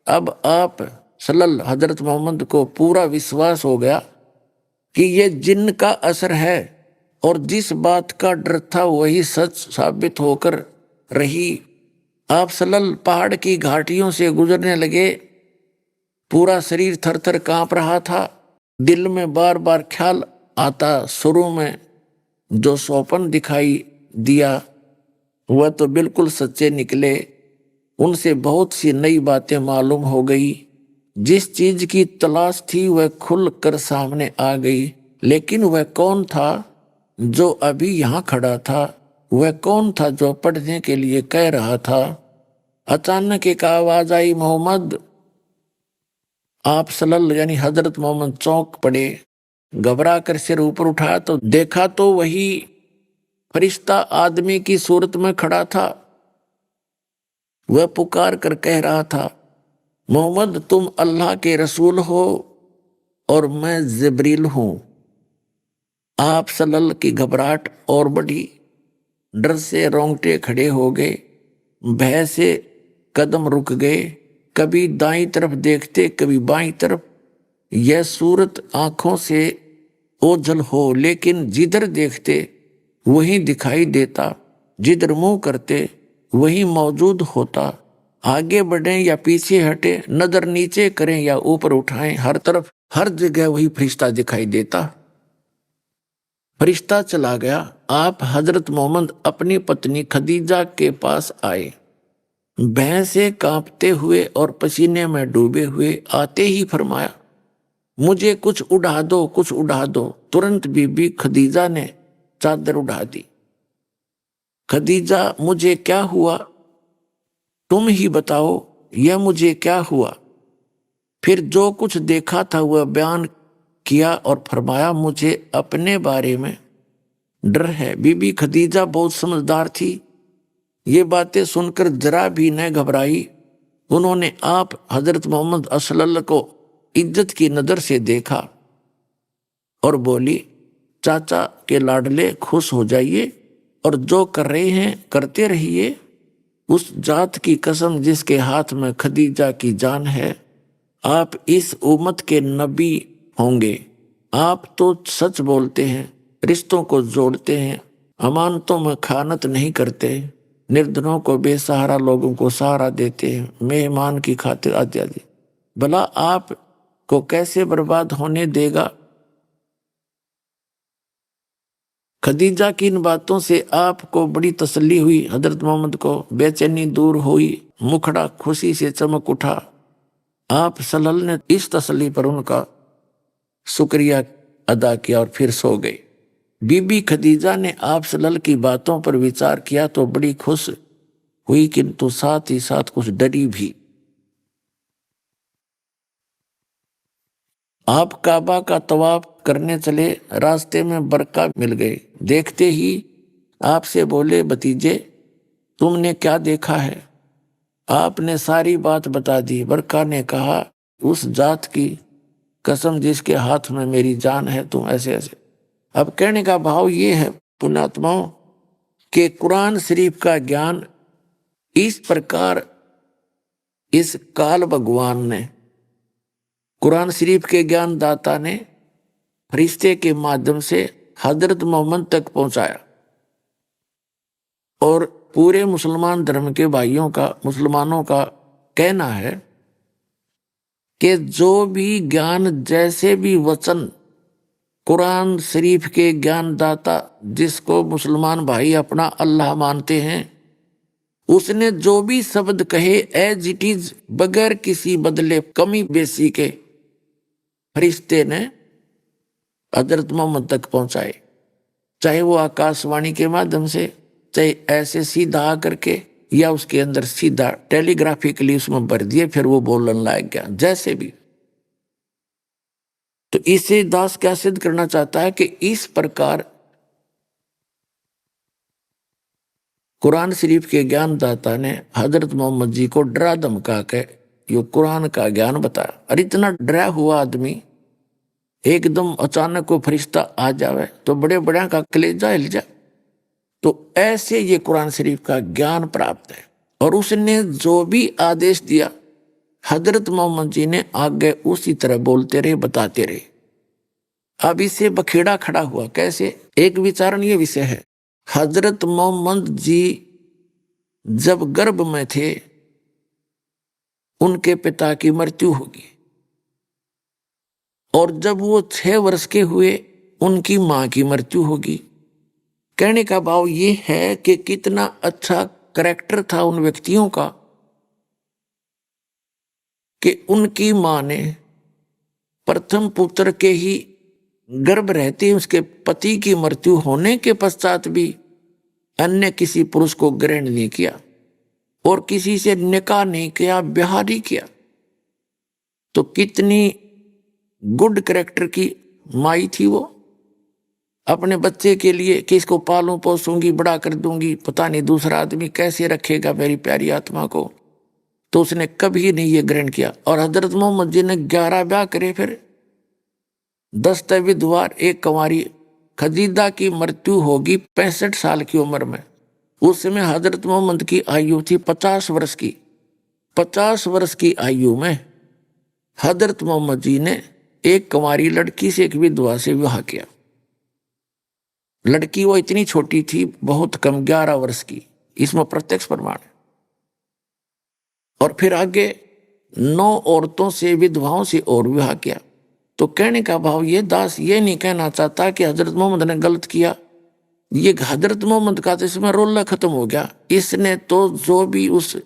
अब आप सल्लल्लाहु हजरत मोहम्मद को पूरा विश्वास हो गया कि यह जिन्न का असर है और जिस बात का डर था वही सच साबित होकर रही। आप सल्लल्लाहु पहाड़ की घाटियों से गुजरने लगे। पूरा शरीर थर-थर कांप रहा था। दिल में बार बार ख्याल आता, शुरू में जो सौपन दिखाई दिया वह तो बिल्कुल सच्चे निकले। उनसे बहुत सी नई बातें मालूम हो गई। जिस चीज की तलाश थी वह खुल कर सामने आ गई। लेकिन वह कौन था जो अभी यहाँ खड़ा था? वह कौन था जो पढ़ने के लिए कह रहा था? अचानक एक आवाज आई, मोहम्मद। आप सल्लल्लाहु यानी हजरत मोहम्मद चौंक पड़े। घबरा कर सिर ऊपर उठाया तो देखा तो वही फरिश्ता आदमी की सूरत में खड़ा था। वह पुकार कर कह रहा था, मोहम्मद तुम अल्लाह के रसूल हो और मैं जिब्रील हूं। आप सल्लल्लाहु की घबराहट और बढ़ी। डर से रोंगटे खड़े हो गए। भय से कदम रुक गए। कभी दाईं तरफ देखते, कभी बाईं तरफ। यह सूरत आंखों से ओझल हो, लेकिन जिधर देखते वही दिखाई देता, जिधर मुंह करते वही मौजूद होता। आगे बढ़ें या पीछे हटे, नजर नीचे करें या ऊपर उठाएं, हर तरफ हर जगह वही फरिश्ता दिखाई देता। फरिश्ता चला गया। आप हजरत मोहम्मद अपनी पत्नी खदीजा के पास आए। भय से कांपते हुए और पसीने में डूबे हुए आते ही फरमाया, मुझे कुछ उड़ा दो, कुछ उड़ा दो। तुरंत बीबी खदीजा ने चादर उड़ा दी। खदीजा, मुझे क्या हुआ? तुम ही बताओ, यह मुझे क्या हुआ? फिर जो कुछ देखा था वह बयान किया और फरमाया, मुझे अपने बारे में डर है। बीबी खदीजा बहुत समझदार थी। ये बातें सुनकर जरा भी न घबराई। उन्होंने आप हजरत मोहम्मद सल्लल्लाहु को इज्जत की नजर से देखा और बोली, चाचा के लाडले खुश हो जाइए और जो कर रहे हैं करते रहिए। उस जात की कसम जिसके हाथ में खदीजा की जान है, आप इस उम्मत के नबी होंगे। आप तो सच बोलते हैं, रिश्तों को जोड़ते हैं, अमानतों में खानत नहीं करते, निर्धनों को, बेसहारा लोगों को सहारा देते हैं, मेहमान की खातिर आदि। भला आप को कैसे बर्बाद होने देगा? खदीजा की इन बातों से आपको बड़ी तसल्ली हुई। हजरत मोहम्मद को बेचैनी दूर हुई। मुखड़ा खुशी से चमक उठा। आप सल्लल्लाहु ने इस तसल्ली पर उनका शुक्रिया अदा किया और फिर सो गए। बीबी खदीजा ने आप सल्लल्लाहु की बातों पर विचार किया तो बड़ी खुश हुई, किंतु साथ ही साथ कुछ डरी भी। आप काबा का तवाफ करने चले। रास्ते में बरका मिल गए। देखते ही आपसे बोले, भतीजे तुमने क्या देखा है? आपने सारी बात बता दी। बरका ने कहा, उस जात की कसम जिसके हाथ में मेरी जान है, तुम ऐसे ऐसे। अब कहने का भाव ये है, पुण्यात्माओं, कि कुरान शरीफ का ज्ञान इस प्रकार इस काल भगवान ने, कुरान शरीफ के ज्ञान दाता ने फरिश्ते के माध्यम से हजरत मोहम्मद तक पहुंचाया। और पूरे मुसलमान धर्म के भाइयों का, मुसलमानों का कहना है कि जो भी ज्ञान, जैसे भी वचन कुरान शरीफ के ज्ञान दाता, जिसको मुसलमान भाई अपना अल्लाह मानते हैं, उसने जो भी शब्द कहे एज इट इज, बगैर किसी बदले कमी बेसी के, फरिश्ते ने हजरत मोहम्मद तक पहुंचाए। चाहे वो आकाशवाणी के माध्यम से, चाहे ऐसे सीधा आकर के, या उसके अंदर सीधा टेलीग्राफिकली उसमें भर दिए, फिर वो बोलने लायक गया, जैसे भी। तो इसे दास क्या सिद्ध करना चाहता है कि इस प्रकार कुरान शरीफ के ज्ञानदाता ने हजरत मोहम्मद जी को डरा धमका के यो कुरान का ज्ञान बताया। और इतना डरा हुआ आदमी एकदम अचानक को फरिश्ता आ जावे तो बड़े बड़े का कलेजा हिल जाए। तो ऐसे ये कुरान शरीफ का ज्ञान प्राप्त है। और उसने जो भी आदेश दिया हजरत मोहम्मद जी ने आगे उसी तरह बोलते रहे, बताते रहे। अब इससे बखेड़ा खड़ा हुआ कैसे? एक विचारण ये विषय है, हजरत मोहम्मद जी जब गर्भ में थे उनके पिता की मृत्यु होगी, और जब वो 6 वर्ष के हुए उनकी मां की मृत्यु होगी। कहने का भाव ये है कि कितना अच्छा करैक्टर था उन व्यक्तियों का कि उनकी मां ने प्रथम पुत्र के ही गर्भ रहते उसके पति की मृत्यु होने के पश्चात भी अन्य किसी पुरुष को ग्रहण नहीं किया और किसी से निकाह नहीं किया, ब्याह नहीं किया। तो कितनी गुड कैरेक्टर की माई थी वो। अपने बच्चे के लिए कि इसको पालूं पोसूंगी, बड़ा कर दूंगी, पता नहीं दूसरा आदमी कैसे रखेगा मेरी प्यारी आत्मा को, तो उसने कभी नहीं ये ग्रहण किया। और हजरत मोहम्मद जी ने 11 ब्याह करे, फिर 10 विधवा, 1 कंवारी। खदीजा की मृत्यु होगी 65 साल की उम्र में। उस समय हजरत मोहम्मद की आयु थी 50 वर्ष की। 50 वर्ष की आयु में हजरत मोहम्मद जी ने 1 कंवारी लड़की से, 1 विधवा से विवाह किया। लड़की वो इतनी छोटी थी, बहुत कम, 11 वर्ष की, इसमें प्रत्यक्ष प्रमाण है। और फिर आगे 9 औरतों से, विधवाओं से और विवाह किया। तो कहने का भाव ये दास ये नहीं कहना चाहता कि हजरत मोहम्मद ने गलत किया। ये हजरत मोहम्मद का तो इसमें रोल खत्म हो गया। इसने तो जो भी उस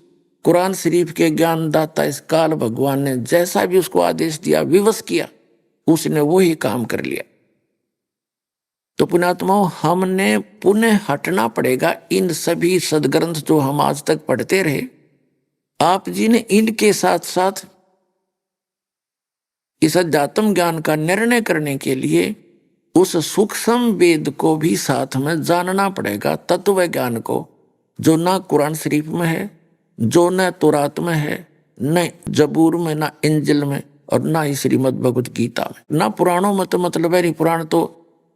कुरान शरीफ के ज्ञानदाता इस काल भगवान ने जैसा भी उसको आदेश दिया, विवश किया, उसने वही काम कर लिया। तो पुण्यात्माओं, हमने पुनः हटना पड़ेगा इन सभी सदग्रंथ जो हम आज तक पढ़ते रहे। आप जी ने इनके साथ साथ इस अध्यात्म ज्ञान का निर्णय करने के लिए उस सूक्ष्म वेद को भी साथ में जानना पड़ेगा, तत्व ज्ञान को, जो ना कुरान शरीफ में है, जो न तौरात में है, न जबूर में, ना इंजिल में, और ना ही श्रीमद् भगवत गीता में, ना पुराणों में। तो मतलब है पुराण तो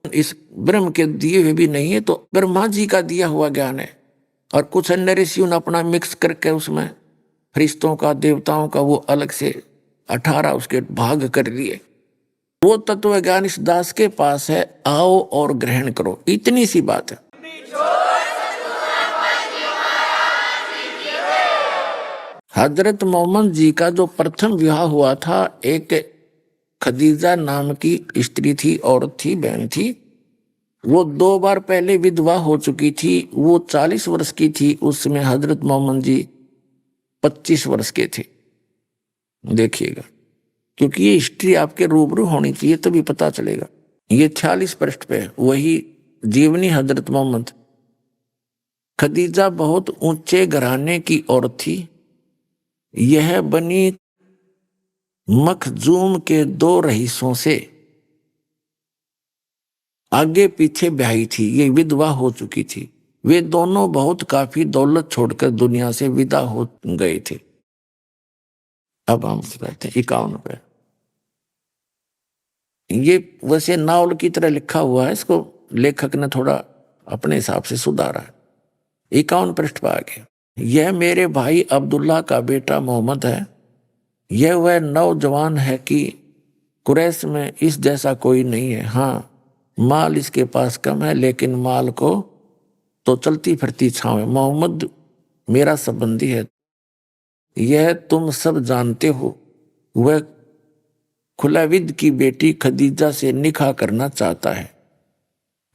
इस ब्रह्म के दिए हुए भी नहीं है, तो ब्रह्मा जी का दिया हुआ ज्ञान है। और कुछ अन्य ऋषियों ने अपना मिक्स करके उसमें फरिश्तों का, देवताओं का वो अलग से 18 उसके भाग कर लिए। वो तत्व ज्ञान इस दास के पास है, आओ और ग्रहण करो, इतनी सी बात है। हजरत मोहम्मद जी का जो प्रथम विवाह हुआ था, एक खदीजा नाम की स्त्री थी, औरत थी, बहन थी। वो 2 बार पहले विधवा हो चुकी थी। वो 40 वर्ष की थी उस समय, हजरत मोहम्मद जी 25 वर्ष के थे। देखिएगा, क्योंकि ये हिस्ट्री आपके रूबरू होनी चाहिए तभी पता चलेगा। ये 46 पृष्ठ पे वही जीवनी हजरत मोहम्मद। खदीजा बहुत ऊंचे घराने की औरत थी। यह बनी मखजूम के 2 रईसों से आगे पीछे ब्याही थी। ये विधवा हो चुकी थी। वे दोनों बहुत काफी दौलत छोड़कर दुनिया से विदा हो गए थे। अब हम कहते हैं 51 पे। ये वैसे नावल की तरह लिखा हुआ है, इसको लेखक ने थोड़ा अपने हिसाब से सुधारा है। 51 पृष्ठ पर आगे, यह मेरे भाई अब्दुल्ला का बेटा मोहम्मद है। यह वह नौजवान है कि कुरैश में इस जैसा कोई नहीं है। हाँ, माल इसके पास कम है, लेकिन माल को तो चलती फिरती छांव है। मोहम्मद मेरा संबंधी है, यह तुम सब जानते हो। वह खुलाविद की बेटी खदीजा से निकाह करना चाहता है।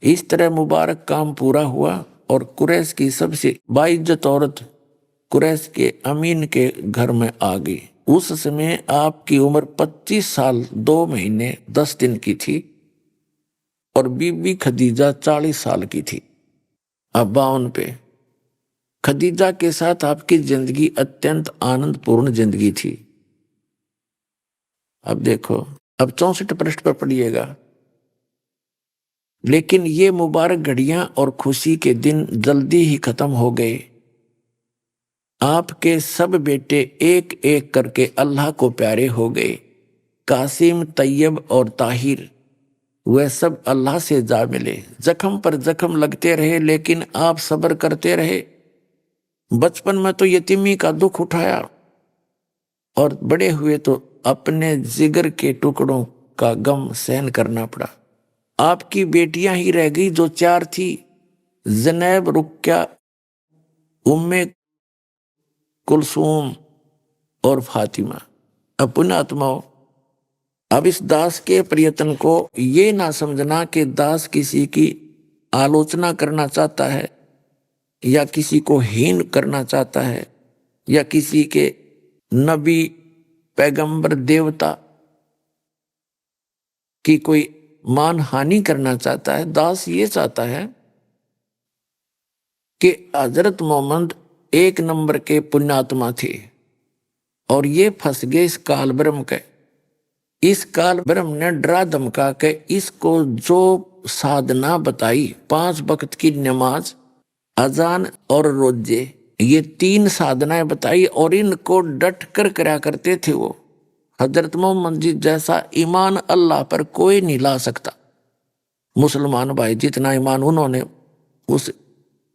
इस तरह मुबारक काम पूरा हुआ और कुरैश की सबसे बाइज्जत औरत कुरैश के अमीन के घर में आ गई। उस समय आपकी उम्र 25 साल 2 महीने 10 दिन की थी और बीबी खदीजा 40 साल की थी। अब 52 पे, खदीजा के साथ आपकी जिंदगी अत्यंत आनंदपूर्ण जिंदगी थी। अब देखो, अब 64 पृष्ठ पर पढ़िएगा। लेकिन ये मुबारक घड़ियां और खुशी के दिन जल्दी ही खत्म हो गए। आपके सब बेटे एक एक करके अल्लाह को प्यारे हो गए। कासिम, तैयब और ताहिर, वह सब अल्लाह से जा मिले। जख्म पर जख्म लगते रहे, लेकिन आप सब्र करते रहे। बचपन में तो यतीमी का दुख उठाया और बड़े हुए तो अपने जिगर के टुकड़ों का गम सहन करना पड़ा। आपकी बेटियां ही रह गई जो 4 थी, ज़नैब, रुक्या, उम्मे कुलसूम और फातिमा। अब पुण्यात्माओं, अब इस दास के प्रयत्न को ये ना समझना कि दास किसी की आलोचना करना चाहता है या किसी को हीन करना चाहता है या किसी के नबी, पैगंबर, देवता की कोई मान हानि करना चाहता है। दास ये चाहता है कि हजरत मोहम्मद 1 नंबर के पुण्यात्मा थे और ये फंस गए इस काल ब्रह्म के। इस काल ब्रह्म ने डरा धमका के इसको जो साधना बताई, 5 वक्त की नमाज, अजान और रोजे, ये 3 साधनाएं बताई और इनको डट कर करा करते थे वो। हजरत मोहम्मद जी जैसा ईमान अल्लाह पर कोई नहीं ला सकता। मुसलमान भाई जितना ईमान उन्होंने उस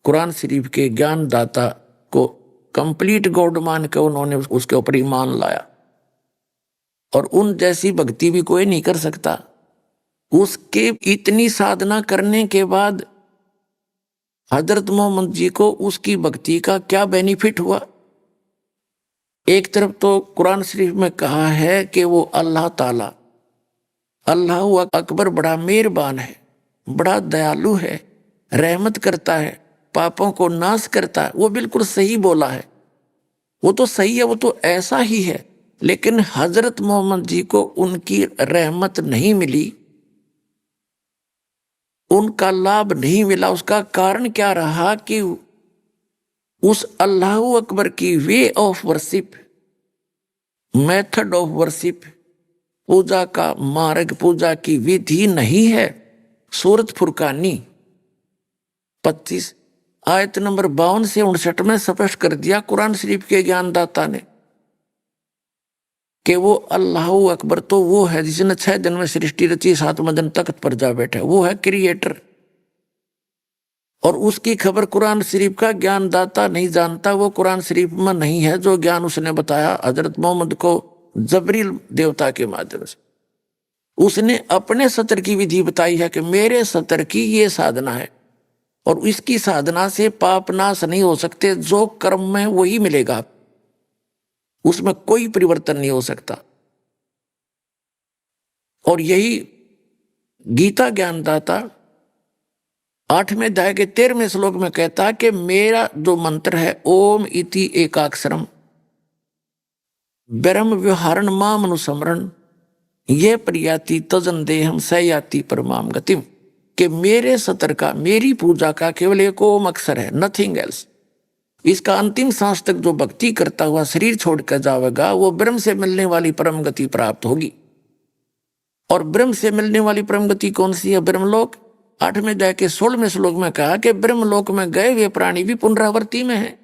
कुरान शरीफ के ज्ञानदाता को कंप्लीट गॉड मान के उन्होंने उसके ऊपर ईमान लाया, और उन जैसी भक्ति भी कोई नहीं कर सकता। उसके इतनी साधना करने के बाद हजरत मोहम्मद जी को उसकी भक्ति का क्या बेनिफिट हुआ? एक तरफ तो कुरान शरीफ में कहा है कि वो अल्लाह ताला, अल्लाह अकबर बड़ा मेहरबान है, बड़ा दयालु है, रहमत करता है, पापों को नाश करता है। वो बिल्कुल सही बोला है, वो तो सही है, वो तो ऐसा ही है। लेकिन हजरत मोहम्मद जी को उनकी रहमत नहीं मिली, उनका लाभ नहीं मिला। उसका कारण क्या रहा कि उस अल्लाह अकबर की way of worship, method of worship, पूजा का मार्ग, पूजा की विधि नहीं है। सूरत फुरकानी 25 आयत नंबर 52 से 59 में स्पष्ट कर दिया कुरान शरीफ के ज्ञानदाता ने कि वो अल्लाह अकबर तो वो है जिसने 6 दिन में सृष्टि रची, 7वें दिन तख्त पर जा बैठे, वो है क्रिएटर। और उसकी खबर कुरान शरीफ का ज्ञानदाता नहीं जानता। वो कुरान शरीफ में नहीं है जो ज्ञान उसने बताया हजरत मोहम्मद को जबरील देवता के माध्यम से। उसने अपने सतर की विधि बताई है कि मेरे सतर की ये साधना है और इसकी साधना से पाप नाश नहीं हो सकते, जो कर्म में वही मिलेगा, उसमें कोई परिवर्तन नहीं हो सकता। और यही गीता ज्ञानदाता 8वें अध्याय के 13वें श्लोक में कहता है कि मेरा जो मंत्र है ओम इति एकाक्षरम ब्रह्म व्यवहारण माम अनुस्मरण ये प्रयाति तजन देहम सयाति परमाम गतिम, कि मेरे सतर का, मेरी पूजा का केवल एक ओम अक्षर है, नथिंग एल्स। इसका अंतिम सांस तक जो भक्ति करता हुआ शरीर छोड़कर जाएगा वो ब्रह्म से मिलने वाली परम गति प्राप्त होगी। और ब्रह्म से मिलने वाली परम गति कौन सी है? ब्रह्मलोक। 8वें अध्याय के 16वें श्लोक में कहा कि ब्रह्मलोक में गए हुए प्राणी भी पुनरावृत्ति में है,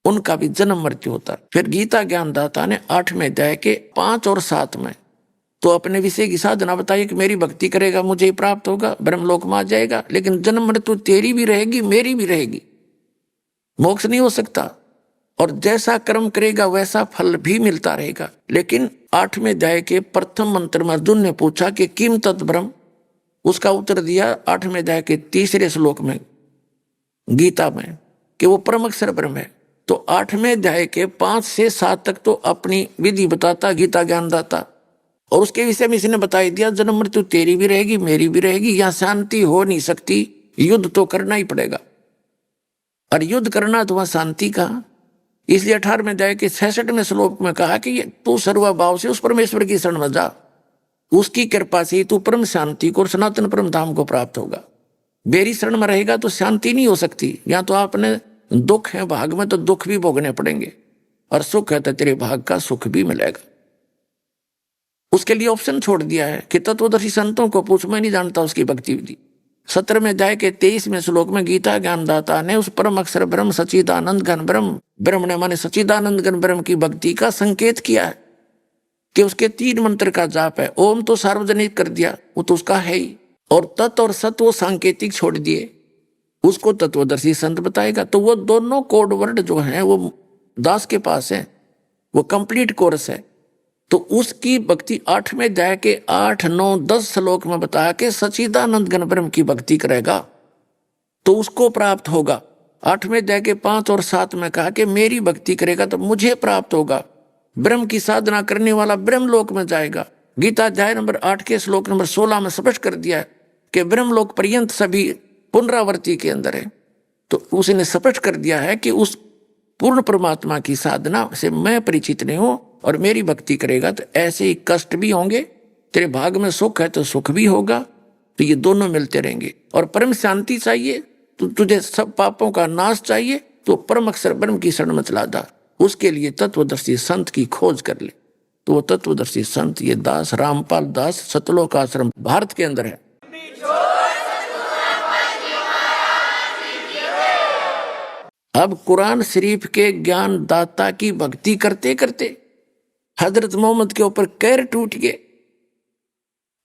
उनका भी जन्म मृत्यु होता है। फिर गीता ज्ञानदाता ने 8वें अध्याय के 5 और 7 में तो अपने विषय की साधना बताइए कि मेरी भक्ति करेगा मुझे ही प्राप्त होगा, ब्रह्मलोक में आ जाएगा। लेकिन जन्म मृत्यु तेरी भी रहेगी, मेरी भी रहेगी। मोक्ष नहीं हो सकता। और जैसा कर्म करेगा वैसा फल भी मिलता रहेगा। लेकिन 8वें अध्याय के प्रथम मंत्र में अर्जुन ने पूछा कि किम तत् ब्रह्म, उसका उत्तर दिया 8वें अध्याय के 3रे श्लोक में गीता में कि वो परम अक्षर ब्रह्म है। तो 8वें अध्याय के 5 से 7 तक तो अपनी विधि बताता, गीता ज्ञानदाता, और उसके विषय में इसने बता दिया जन्म मृत्यु तेरी भी रहेगी, मेरी भी रहेगी, यहाँ शांति हो नहीं सकती, युद्ध तो करना ही पड़ेगा। और युद्ध करना तो वहां शांति का, इसलिए 18वें अध्याय के 66वें श्लोक में कहा कि तू सर्वभाव से उस परमेश्वर की शरण में जा, उसकी कृपा से तू परम शांति को और सनातन परम धाम को प्राप्त होगा। मेरी शरण में रहेगा तो शांति नहीं हो सकती। या तो आपने दुख है भाग में तो दुख भी भोगने पड़ेंगे, और सुख है तो तेरे भाग का सुख भी मिलेगा। उसके लिए ऑप्शन छोड़ दिया है कि तत्वदर्शी संतों को पूछ, मैं नहीं जानता उसकी भक्ति विधि। 17वें अध्याय के 23वें श्लोक में गीता ज्ञानदाता ने उस परम अक्षर ब्रह्म सच्चिदानंद घन ब्रह्म, ब्रह्म ने माने सच्चिदानंद घन ब्रह्म की भक्ति का संकेत किया है कि उसके 3 मंत्र का जाप है। ओम तो सार्वजनिक कर दिया, वो तो उसका है ही, और तत् और सत वो सांकेतिक छोड़ दिए, उसको तत्वदर्शी संत बताएगा। तो वो दोनों कोड वर्ड जो हैं वो दास के पास है, वो कंप्लीट कोर्स है। तो उसकी भक्ति 8वें अध्याय के 8, 9, 10 श्लोक में बताया कि सच्चिदानंद घन ब्रह्म की भक्ति करेगा तो उसको प्राप्त होगा। 8वें अध्याय के 5 और 7 में कहा कि मेरी भक्ति करेगा तो मुझे प्राप्त होगा। ब्रह्म की साधना करने वाला ब्रह्मलोक में जाएगा। गीता अध्याय नंबर 8 के श्लोक नंबर 16 में स्पष्ट कर दिया है कि ब्रह्मलोक पर्यंत सभी पुनरावृत्ति के अंदर है। तो उसने स्पष्ट कर दिया है कि उस पूर्ण परमात्मा की साधना से मैं परिचित नहीं हूं, और मेरी भक्ति करेगा तो ऐसे ही कष्ट भी होंगे, तेरे भाग में सुख है तो सुख भी होगा, तो ये दोनों मिलते रहेंगे। और परम शांति चाहिए तो तुझे सब पापों का नाश चाहिए तो परम अक्षर ब्रह्म की शरण में चला जा। उसके लिए तत्वदर्शी संत की खोज कर ले। तो वो तत्वदर्शी संत ये दास रामपाल दास सतलोक आश्रम भारत के अंदर है। अब कुरान शरीफ के ज्ञान दाता की भक्ति करते करते हजरत मोहम्मद के ऊपर कैर टूट गए।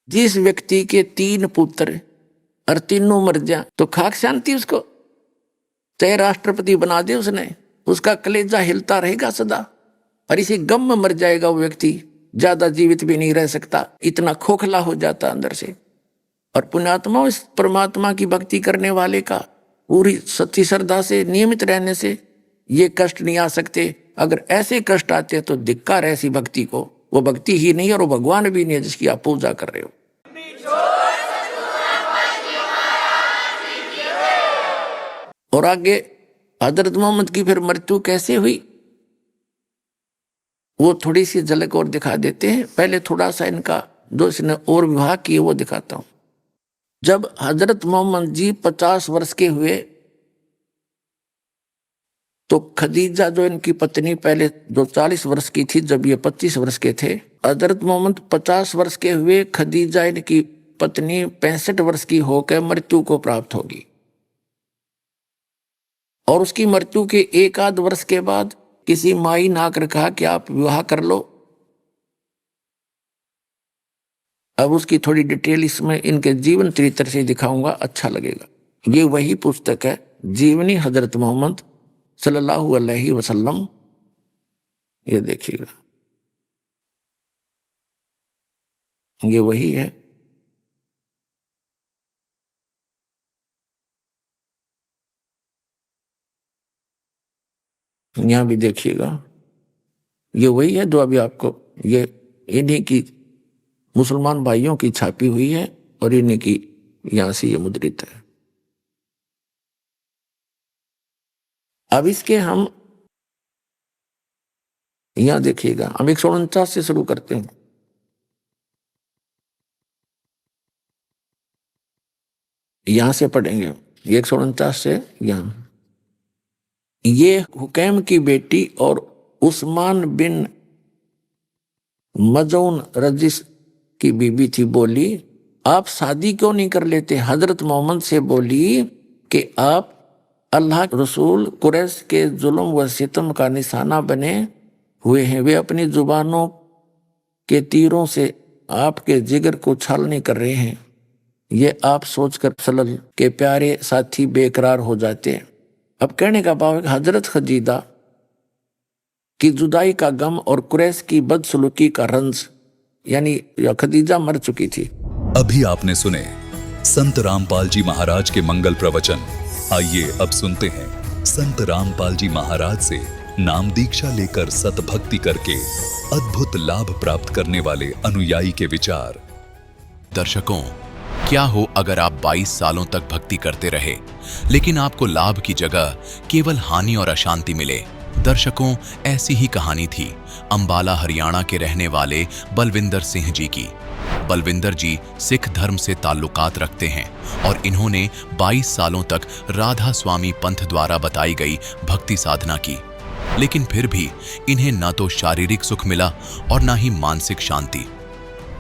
जिस व्यक्ति के 3 पुत्र और तीनों मर जाए तो खाक शांति उसको, चाहे राष्ट्रपति बना दे उसने, उसका कलेजा हिलता रहेगा सदा, और इसी गम में मर जाएगा वो व्यक्ति, ज्यादा जीवित भी नहीं रह सकता, इतना खोखला हो जाता अंदर से। और पुण्यात्मा इस परमात्मा की भक्ति करने वाले का पूरी सच्ची श्रद्धा से नियमित रहने से ये कष्ट नहीं आ सकते। अगर ऐसे कष्ट आते हैं तो धिक्कार ऐसी भक्ति को, वो भक्ति ही नहीं और वो भगवान भी नहीं है जिसकी आप पूजा कर रहे हो। और आगे हजरत मोहम्मद की फिर मृत्यु कैसे हुई वो थोड़ी सी झलक और दिखा देते हैं। पहले थोड़ा सा इनका जो इसने और विवाह किए वो दिखाता हूं। जब हजरत मोहम्मद जी 50 वर्ष के हुए तो खदीजा जो इनकी पत्नी पहले जो 40 वर्ष की थी, जब ये 25 वर्ष के थे, हजरत मोहम्मद 50 वर्ष के हुए, खदीजा इनकी पत्नी 65 वर्ष की होकर मृत्यु को प्राप्त होगी। और उसकी मृत्यु के 1 आध वर्ष के बाद किसी माई ने आकर कहा कि आप विवाह कर लो। अब उसकी थोड़ी डिटेल इसमें इनके जीवन चरित्र से दिखाऊंगा, अच्छा लगेगा। ये वही पुस्तक है जीवनी हजरत मोहम्मद सल्लल्लाहु अलैहि वसल्लम। ये देखिएगा, ये वही है। यहां भी देखिएगा, ये वही है जो अभी आपको, ये इन्हीं की मुसलमान भाइयों की छापी हुई है और इन्हीं की यहां से ये मुद्रित है। अब इसके हम यहां देखिएगा, हम 149 से शुरू करते हैं। यहां से पढ़ेंगे 149 से यहां। ये हुकैम की बेटी और उस्मान बिन मजून रजिस की बीबी थी, बोली आप शादी क्यों नहीं कर लेते। हजरत मोहम्मद से बोली कि आप अल्लाह के रसूल कुरैश के जुल्म व सितम का निशाना बने हुए हैं। वे अपनी जुबानों के तीरों से आपके जिगर को छलनी कर रहे हैं। ये आप सोचकर सल्लल्लाहु के प्यारे साथी बेकरार हो जाते हैं। अब कहने का भाव है कि हजरत खदीजा की जुदाई का गम और कुरैश की बदसलूकी का रंज, यानी खदीजा मर चुकी थी। अभी आपने सुने संत रामपाल जी महाराज के मंगल प्रवचन। आइए अब सुनते हैं संत रामपाल जी महाराज से नाम दीक्षा लेकर सतभक्ति करके अद्भुत लाभ प्राप्त करने वाले अनुयायी के विचार। दर्शकों, क्या हो अगर आप 22 सालों तक भक्ति करते रहे लेकिन आपको लाभ की जगह केवल हानि और अशांति मिले। दर्शकों, ऐसी ही कहानी थी अंबाला हरियाणा के रहने वाले बलविंदर सिंह जी की। बलविंदर जी सिख धर्म से ताल्लुकात रखते हैं और इन्होंने 22 सालों तक राधा स्वामी पंथ द्वारा बताई गई भक्ति साधना की, लेकिन फिर भी इन्हें न तो शारीरिक सुख मिला और न ही मानसिक शांति।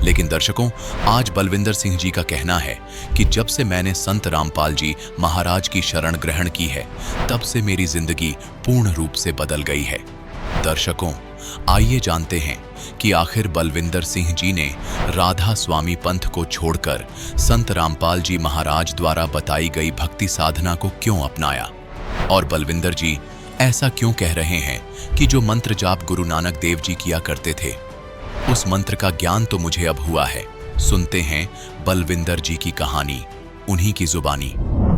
लेकिन दर्शकों, आज बलविंदर सिंह जी का कहना है कि जब से मैंने संत रामपाल जी महाराज की शरण ग्रहण की है, तब से मेरी जिंदगी पूर्ण रूप से बदल गई है। दर्शकों, आइए जानते हैं कि आखिर बलविंदर सिंह जी ने राधा स्वामी पंथ को छोड़कर संत रामपाल जी महाराज द्वारा बताई गई भक्ति साधना को क्यों अपनाया, और बलविंदर जी ऐसा क्यों कह रहे हैं कि जो मंत्र जाप गुरु नानक देव जी किया करते थे, उस मंत्र का ज्ञान तो मुझे अब हुआ है। सुनते हैं बलविंदर जी की कहानी, उन्हीं की जुबानी।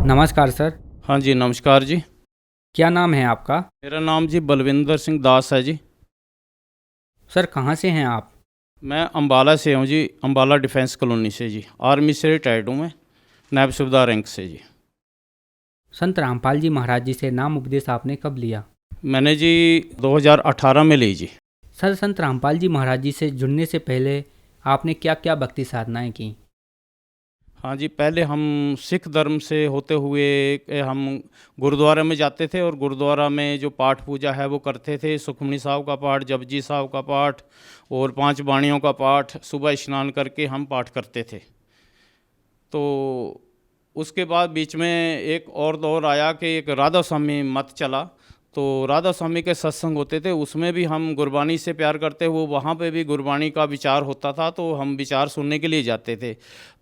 नमस्कार सर। हाँ जी, नमस्कार जी। क्या नाम है आपका? मेरा नाम जी बलविंदर सिंह दास है जी। सर कहाँ से हैं आप? मैं अंबाला से हूँ जी, अंबाला डिफेंस कॉलोनी से जी। आर्मी से रिटायर्ड हूँ मैं, नायब सूबेदार रैंक से जी। संत रामपाल जी महाराज जी से नाम उपदेश आपने कब लिया? मैंने जी 2018 में ली जी। सर, संत रामपाल जी महाराज जी से जुड़ने से पहले आपने क्या क्या भक्ति साधनाएं की? हाँ जी, पहले हम सिख धर्म से होते हुए हम गुरुद्वारा में जाते थे और गुरुद्वारा में जो पाठ पूजा है वो करते थे। सुखमनी साहब का पाठ, जपजी साहब का पाठ और 5 बाणियों का पाठ सुबह स्नान करके हम पाठ करते थे। तो उसके बाद बीच में एक और दौर आया कि एक राधा स्वामी मत चला, तो राधा स्वामी के सत्संग होते थे, उसमें भी हम गुरबानी से प्यार करते हुए वहाँ पे भी गुरबानी का विचार होता था, तो हम विचार सुनने के लिए जाते थे।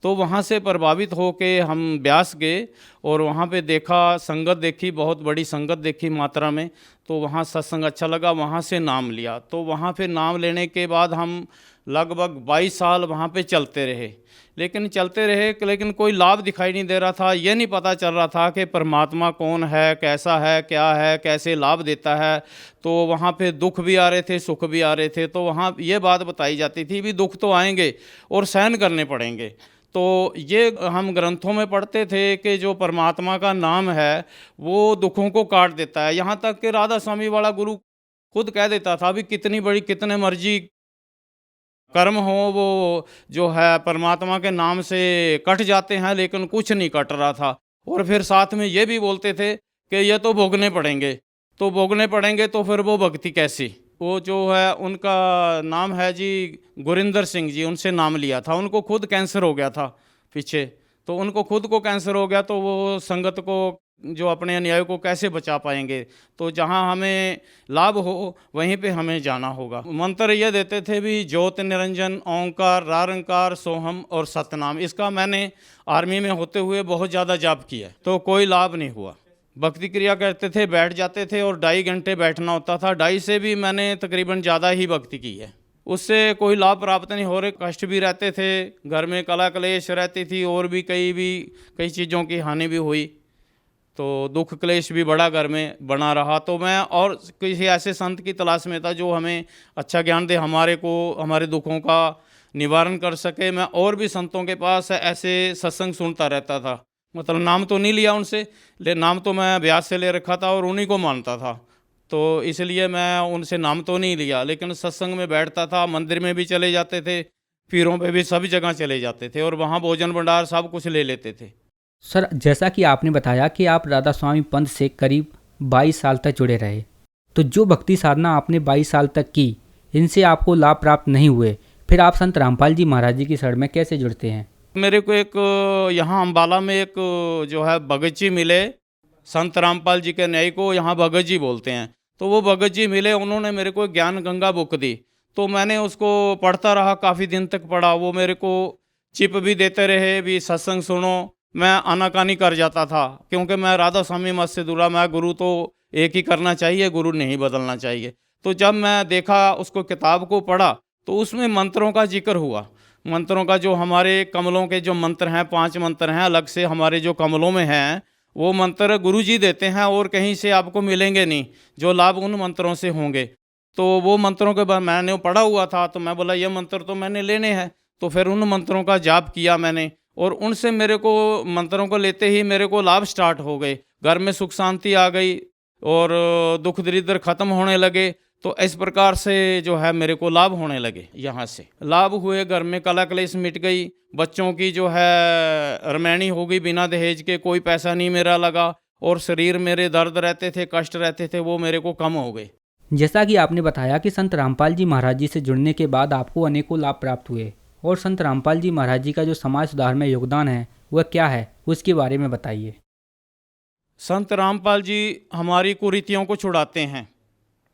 तो वहाँ से प्रभावित होके हम ब्यास गए और वहाँ पे देखा, संगत देखी, बहुत बड़ी संगत देखी मात्रा में, तो वहाँ सत्संग अच्छा लगा, वहाँ से नाम लिया। तो वहाँ पे नाम लेने के बाद हम लगभग 22 साल वहाँ पे चलते रहे, लेकिन कोई लाभ दिखाई नहीं दे रहा था। ये नहीं पता चल रहा था कि परमात्मा कौन है, कैसा है, क्या है, कैसे लाभ देता है। तो वहाँ पे दुख भी आ रहे थे, सुख भी आ रहे थे। तो वहाँ ये बात बताई जाती थी भी दुख तो आएंगे और सहन करने पड़ेंगे। तो ये हम ग्रंथों में पढ़ते थे कि जो परमात्मा का नाम है वो दुखों को काट देता है। यहाँ तक कि राधा स्वामी वाला गुरु खुद कह देता था भी कितने मर्जी कर्म हो, वो जो है परमात्मा के नाम से कट जाते हैं, लेकिन कुछ नहीं कट रहा था। और फिर साथ में ये भी बोलते थे कि ये तो भोगने पड़ेंगे, तो फिर वो भक्ति कैसी। वो जो है उनका नाम है जी गुरिंदर सिंह जी, उनसे नाम लिया था। उनको खुद कैंसर हो गया था पीछे, तो उनको खुद को कैंसर हो गया, तो वो संगत को, जो अपने अनुयायी को कैसे बचा पाएंगे। तो जहाँ हमें लाभ हो वहीं पे हमें जाना होगा। मंत्र ये देते थे भी ज्योत निरंजन ओंकार रारंकार सोहम और सतनाम। इसका मैंने आर्मी में होते हुए बहुत ज़्यादा जाप किया, तो कोई लाभ नहीं हुआ। भक्ति क्रिया करते थे, बैठ जाते थे और 2.5 घंटे बैठना होता था। 2.5 से भी मैंने तकरीबन ज़्यादा ही भक्ति की है, उससे कोई लाभ प्राप्त नहीं हो रहे। कष्ट भी रहते थे, घर में कला कलेश रहती थी और भी कई चीज़ों की हानि भी हुई, तो दुख क्लेश भी बड़ा घर में बना रहा। तो मैं और किसी ऐसे संत की तलाश में था जो हमें अच्छा ज्ञान दे, हमारे दुखों का निवारण कर सके। मैं और भी संतों के पास ऐसे सत्संग सुनता रहता था। मतलब नाम तो नहीं लिया उनसे, नाम तो मैं ब्यास से ले रखा था और उन्हीं को मानता था, तो इसलिए मैं उनसे नाम तो नहीं लिया, लेकिन सत्संग में बैठता था। मंदिर में भी चले जाते थे, पीरों पे भी, सभी जगह चले जाते थे और वहाँ भोजन भंडार सब कुछ ले लेते थे। सर, जैसा कि आपने बताया कि आप राधा स्वामी पंथ से करीब 22 साल तक जुड़े रहे, तो जो भक्ति साधना आपने 22 साल तक की, इनसे आपको लाभ प्राप्त नहीं हुए, फिर आप संत रामपाल जी महाराज जी की शरण में कैसे जुड़ते हैं? मेरे को एक यहाँ अम्बाला में एक जो है भगत जी मिले, संत रामपाल जी के न्याय को यहाँ भगत जी बोलते हैं। तो वो भगत जी मिले, उन्होंने मेरे को ज्ञान गंगा बुक दी, तो मैंने उसको पढ़ता रहा, काफ़ी दिन तक पढ़ा। वो मेरे को चिप भी देते रहे भी सत्संग सुनो, मैं आनाकानी कर जाता था, क्योंकि मैं राधा स्वामी मत से दूरा, मैं गुरु तो एक ही करना चाहिए, गुरु नहीं बदलना चाहिए। तो जब मैं देखा, उसको किताब को पढ़ा, तो उसमें मंत्रों का जिक्र हुआ। मंत्रों का, जो हमारे कमलों के जो मंत्र हैं, 5 मंत्र हैं अलग से हमारे जो कमलों में हैं, वो मंत्र गुरुजी देते हैं और कहीं से आपको मिलेंगे नहीं, जो लाभ उन मंत्रों से होंगे। तो वो मंत्रों के बाद मैंने पढ़ा हुआ था, तो मैं बोला ये मंत्र तो मैंने लेने हैं। तो फिर उन मंत्रों का जाप किया मैंने, और उनसे मेरे को, मंत्रों को लेते ही मेरे को लाभ स्टार्ट हो गए। घर में सुख शांति आ गई और दुख दरिद्र खत्म होने लगे। तो इस प्रकार से जो है मेरे को लाभ होने लगे। यहाँ से लाभ हुए, घर में कला कलेश मिट गई, बच्चों की जो है रमैनी हो गई, बिना दहेज के कोई पैसा नहीं मेरा लगा, और शरीर मेरे दर्द रहते थे, कष्ट रहते थे, वो मेरे को कम हो गए। जैसा कि आपने बताया कि संत रामपाल जी महाराज जी से जुड़ने के बाद आपको अनेकों लाभ प्राप्त हुए, और संत रामपाल जी महाराज जी का जो समाज सुधार में योगदान है वह क्या है, उसके बारे में बताइए। संत रामपाल जी हमारी कुरीतियों को छुड़ाते हैं।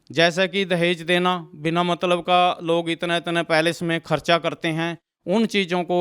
जैसा कि दहेज देना, बिना मतलब का लोग इतना इतना पैलेस में खर्चा करते हैं, उन चीज़ों को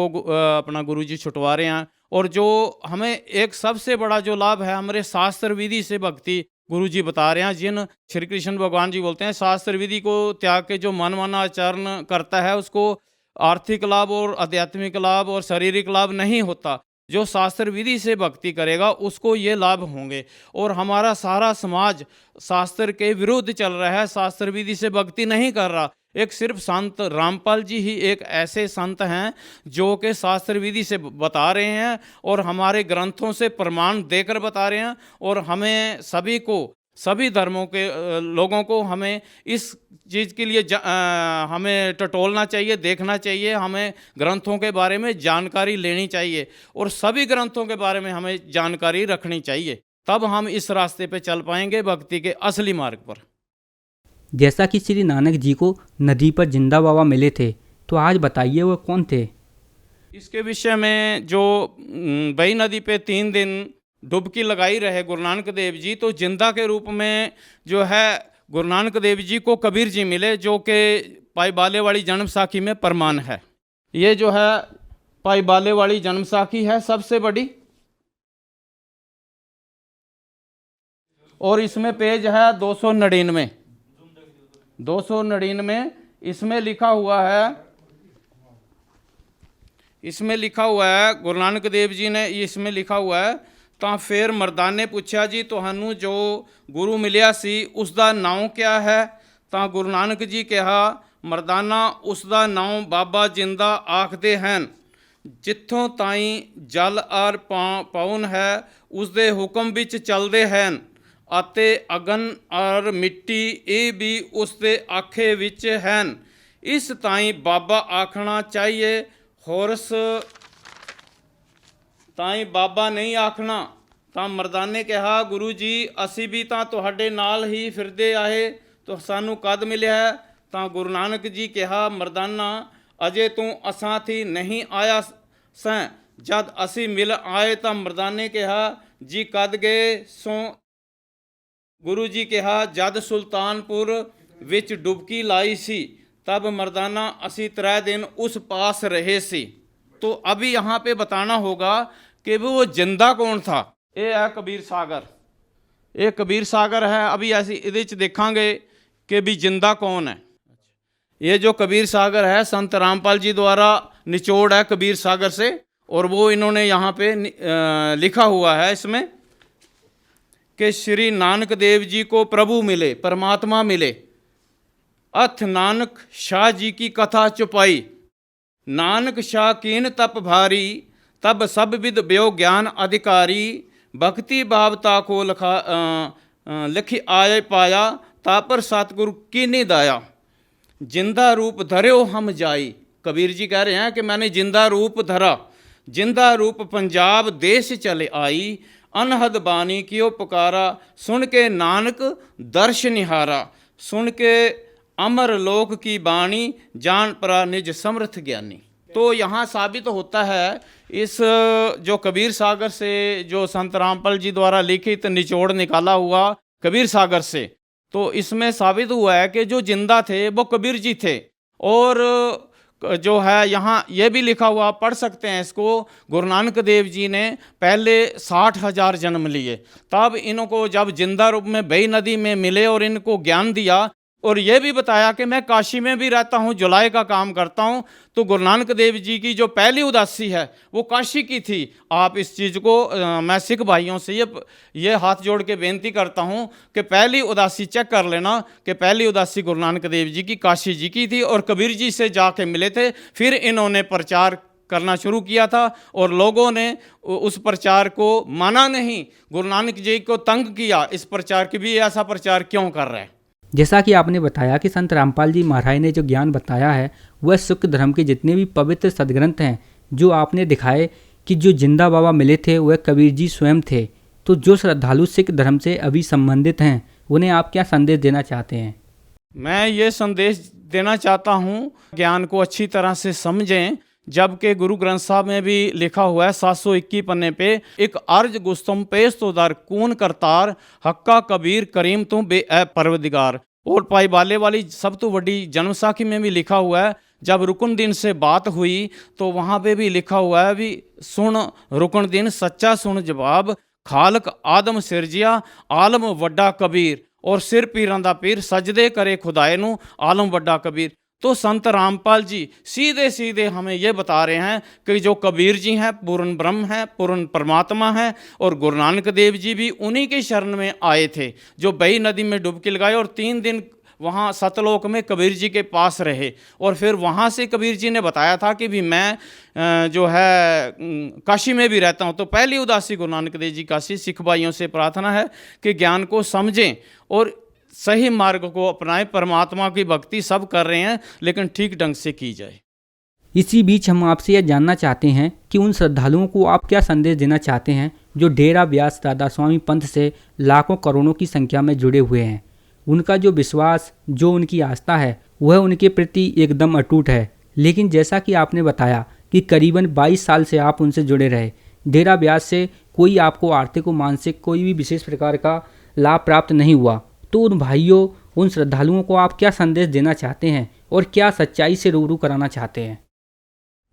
अपना गुरुजी छुटवा रहे हैं। और जो हमें एक सबसे बड़ा जो लाभ है, हमारे शास्त्र विधि से भक्ति गुरुजी बता रहे हैं। जिन श्री कृष्ण भगवान जी बोलते हैं, शास्त्र विधि को त्याग के जो मन माना आचरण करता है, उसको आर्थिक लाभ और आध्यात्मिक लाभ और शारीरिक लाभ नहीं होता। जो शास्त्र विधि से भक्ति करेगा उसको ये लाभ होंगे। और हमारा सारा समाज शास्त्र के विरुद्ध चल रहा है, शास्त्र विधि से भक्ति नहीं कर रहा। एक सिर्फ संत रामपाल जी ही एक ऐसे संत हैं जो कि शास्त्र विधि से बता रहे हैं और हमारे ग्रंथों से प्रमाण देकर बता रहे हैं। और हमें सभी को, सभी धर्मों के लोगों को हमें इस चीज़ के लिए हमें टटोलना चाहिए, देखना चाहिए, हमें ग्रंथों के बारे में जानकारी लेनी चाहिए और सभी ग्रंथों के बारे में हमें जानकारी रखनी चाहिए। तब हम इस रास्ते पे चल पाएंगे, भक्ति के असली मार्ग पर। जैसा कि श्री नानक जी को नदी पर जिंदा बाबा मिले थे, तो आज बताइए वो कौन थे। इसके विषय में जो बई नदी पे 3 दिन डुबकी लगाई रहे गुरु नानक देव जी, तो जिंदा के रूप में जो है गुरु नानक देव जी को कबीर जी मिले, जो कि पाई बाले वाली जन्म साखी में प्रमाण है। ये जो है पाई बाले वाली जन्म साखी है सबसे बड़ी, और इसमें पेज है 299। 299 इसमें लिखा हुआ है, इसमें लिखा हुआ है गुरु नानक देव जी ने, इसमें लिखा हुआ है, ਤਾਂ ਫਿਰ ਮਰਦਾਨੇ ਨੇ ਪੁੱਛਿਆ ਜੀ ਤੁਹਾਨੂੰ ਜੋ ਗੁਰੂ ਮਿਲਿਆ ਸੀ ਉਸ ਦਾ ਨਾਮ ਕਿਆ ਹੈ। ਤਾਂ ਗੁਰੂ ਨਾਨਕ ਜੀ ਕਿਹਾ, ਮਰਦਾਨਾ ਉਸ ਦਾ ਨਾਮ ਬਾਬਾ ਜਿੰਦਾ ਆਖਦੇ ਹਨ। ਜਿੱਥੋਂ ਤਾਈਂ ਜਲ ਆਰ ਪਾਉਨ ਹੈ ਉਸ ਦੇ ਹੁਕਮ ਵਿੱਚ ਚੱਲਦੇ ਹਨ, ਅਤੇ ਅਗਨ ਔਰ ਮਿੱਟੀ ਇਹ ਵੀ ਉਸ ਦੇ ਆਖੇ ਵਿੱਚ ਹਨ। ਇਸ ਤਾਈਂ ਬਾਬਾ ਆਖਣਾ ਚਾਹੀਏ, ਹੋਰਸ ਤਾਈ ਬਾਬਾ ਨਹੀਂ ਆਖਣਾ। ਤਾਂ ਮਰਦਾਨੇ ਕਿਹਾ, ਗੁਰੂ ਜੀ ਅਸੀਂ ਵੀ ਤਾਂ ਤੁਹਾਡੇ ਨਾਲ ਹੀ ਫਿਰਦੇ ਆਏ, ਤਾਂ ਸਾਨੂੰ ਕਦ ਮਿਲਿਆ ਹੈ। ਤਾਂ ਗੁਰੂ ਨਾਨਕ ਜੀ ਕਿਹਾ, ਮਰਦਾਨਾ ਅਜੇ ਤੂੰ ਅਸਾਂ ਥੀ ਨਹੀਂ ਆਇਆ ਸੈਂ, ਜਦ ਅਸੀਂ ਮਿਲ ਆਏ। ਤਾਂ ਮਰਦਾਨੇ ਕਿਹਾ, ਜੀ ਕਦ ਗਏ ਸੋ। ਗੁਰੂ ਜੀ ਕਿਹਾ, ਜਦ ਸੁਲਤਾਨਪੁਰ ਵਿੱਚ ਡੁਬਕੀ ਲਾਈ ਸੀ, तब मर्दाना असी 3 दिन उस पास रहे सी। तो अभी यहाँ पे बताना होगा कि वो जिंदा कौन था। ये है कबीर सागर, ये कबीर सागर है। अभी ऐसी इहदे च देखांगे कि भी जिंदा कौन है। ये जो कबीर सागर है संत रामपाल जी द्वारा निचोड़ है कबीर सागर से, और वो इन्होंने यहाँ पे लिखा हुआ है इसमें कि श्री नानक देव जी को प्रभु मिले, परमात्मा मिले, अथ नानक शाह जी की कथा चुपाई। नानक शाह कीन तप भारी, तब सब विद ब्यो ज्ञान अधिकारी। भक्ति भावता को लिखी आए पाया, तापर सतगुरु कीनी दाया। जिंदा रूप धर्यो हम जाई। कबीर जी कह रहे हैं कि मैंने जिंदा रूप धरा, जिंदा रूप पंजाब देश चले आई। अनहद बानी कियो पुकारा, सुन के नानक दर्श निहारा। सुन के अमर लोक की बाणी, जान परा निज समर्थ ज्ञानी। तो यहाँ साबित होता है इस जो कबीर सागर से जो संत रामपाल जी द्वारा लिखित निचोड़ निकाला हुआ कबीर सागर से, तो इसमें साबित हुआ है कि जो जिंदा थे वो कबीर जी थे। और जो है यहाँ ये भी लिखा हुआ, आप पढ़ सकते हैं इसको। गुरु नानक देव जी ने पहले 60,000 जन्म लिए, तब इनको जब जिंदा रूप में बई नदी में मिले और इनको ज्ञान दिया, और ये भी बताया कि मैं काशी में भी रहता हूँ, जुलाई का काम करता हूँ। तो गुरु नानक देव जी की जो पहली उदासी है वो काशी की थी। आप इस चीज़ को मैं सिख भाइयों से ये हाथ जोड़ के बेनती करता हूँ कि पहली उदासी चेक कर लेना कि पहली उदासी गुरु नानक देव जी की काशी जी की थी, और कबीर जी से जाके मिले थे। फिर इन्होंने प्रचार करना शुरू किया था और लोगों ने उस प्रचार को माना नहीं, गुरु नानक जी को तंग किया इस प्रचार की भी, ऐसा प्रचार क्यों कर रहे हैं। जैसा कि आपने बताया कि संत रामपाल जी महाराज ने जो ज्ञान बताया है वह सिख धर्म के जितने भी पवित्र सदग्रंथ हैं, जो आपने दिखाए कि जो जिंदा बाबा मिले थे वह कबीर जी स्वयं थे। तो जो श्रद्धालु सिख धर्म से अभी संबंधित हैं उन्हें आप क्या संदेश देना चाहते हैं? मैं ये संदेश देना चाहता हूँ, ज्ञान को अच्छी तरह से समझें, जबकि गुरु ग्रंथ साहब में भी लिखा हुआ है 721 पन्ने पे, एक अर्ज गुस्तम पेश तो दर कून करतार हक्का कबीर करीम तुम बे परवदिगार। और पाई बाले वाली सब तो बड़ी जन्म साखी में भी लिखा हुआ है, जब रुकन दिन से बात हुई तो वहाँ पे भी लिखा हुआ है भी सुन रुकन दिन सच्चा सुन जवाब, खालक आदम सिरजिया आलम वड्डा कबीर, और सिर पीरां दा पीर सजदे करे खुदाए नू आलम वड्डा कबीर। तो संत रामपाल जी सीधे सीधे हमें ये बता रहे हैं कि जो कबीर जी हैं पूर्ण ब्रह्म हैं, पूर्ण परमात्मा हैं, और गुरु नानक देव जी भी उन्हीं के शरण में आए थे, जो बई नदी में डुबकी लगाए और 3 दिन वहाँ सतलोक में कबीर जी के पास रहे। और फिर वहाँ से कबीर जी ने बताया था कि भी मैं जो है काशी में भी रहता हूँ। तो पहली उदासी गुरु नानक देव जी काशी। सिख भाइयों से प्रार्थना है कि ज्ञान को समझें और सही मार्ग को अपनाएं। परमात्मा की भक्ति सब कर रहे हैं, लेकिन ठीक ढंग से की जाए। इसी बीच हम आपसे यह जानना चाहते हैं कि उन श्रद्धालुओं को आप क्या संदेश देना चाहते हैं जो डेरा ब्यास दादा स्वामी पंथ से लाखों करोड़ों की संख्या में जुड़े हुए हैं। उनका जो विश्वास, जो उनकी आस्था है वह उनके प्रति एकदम अटूट है, लेकिन जैसा कि आपने बताया कि करीबन 22 साल से आप उनसे जुड़े रहे, डेरा ब्यास से कोई आपको आर्थिक व मानसिक कोई भी विशेष प्रकार का लाभ प्राप्त नहीं हुआ। तो उन भाइयों, उन श्रद्धालुओं को आप क्या संदेश देना चाहते हैं और क्या सच्चाई से रूबरू कराना चाहते हैं?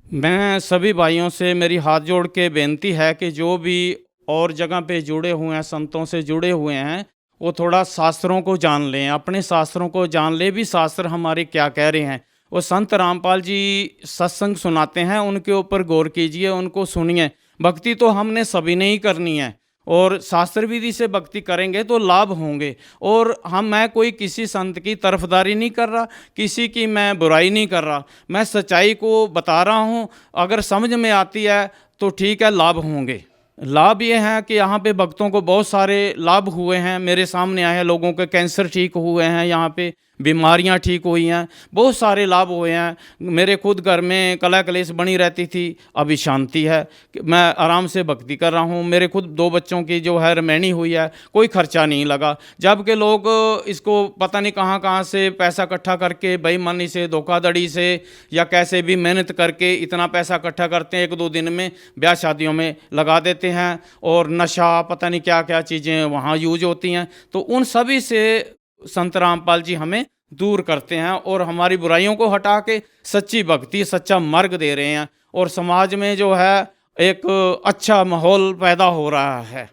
मैं सभी भाइयों से मेरी हाथ जोड़ के बेनती है कि जो भी और जगह पे जुड़े हुए हैं, संतों से जुड़े हुए हैं, वो थोड़ा शास्त्रों को जान लें, अपने शास्त्रों को जान लें भी, शास्त्र हमारे क्या कह रहे हैं। वो संत रामपाल जी सत्संग सुनाते हैं, उनके ऊपर गौर कीजिए, उनको सुनिए। भक्ति तो हमने सभी ने ही करनी है, और शास्त्र विधि से भक्ति करेंगे तो लाभ होंगे। और मैं कोई किसी संत की तरफदारी नहीं कर रहा, किसी की मैं बुराई नहीं कर रहा, मैं सच्चाई को बता रहा हूँ। अगर समझ में आती है तो ठीक है, लाभ होंगे। लाभ ये है कि यहाँ पे भक्तों को बहुत सारे लाभ हुए हैं, मेरे सामने आए हैं, लोगों के कैंसर ठीक हुए हैं, यहाँ पे बीमारियाँ ठीक हुई हैं, बहुत सारे लाभ हुए हैं। मेरे खुद घर में कलह कलेश बनी रहती थी, अभी शांति है, मैं आराम से भक्ति कर रहा हूँ। मेरे खुद 2 बच्चों की जो है रमैनी हुई है, कोई खर्चा नहीं लगा। जबकि लोग इसको पता नहीं कहाँ कहाँ से पैसा इकट्ठा करके, बेईमानी से, धोखाधड़ी से या कैसे भी मेहनत करके इतना पैसा इकट्ठा करते हैं, 1-2 दिन में ब्याह शादियों में लगा देते हैं, और नशा पता नहीं क्या क्या चीज़ें वहाँ यूज होती हैं। तो उन सभी से संत रामपाल जी हमें दूर करते हैं और हमारी बुराइयों को हटा के सच्ची भक्ति, सच्चा मार्ग दे रहे हैं, और समाज में जो है एक अच्छा माहौल पैदा हो रहा है।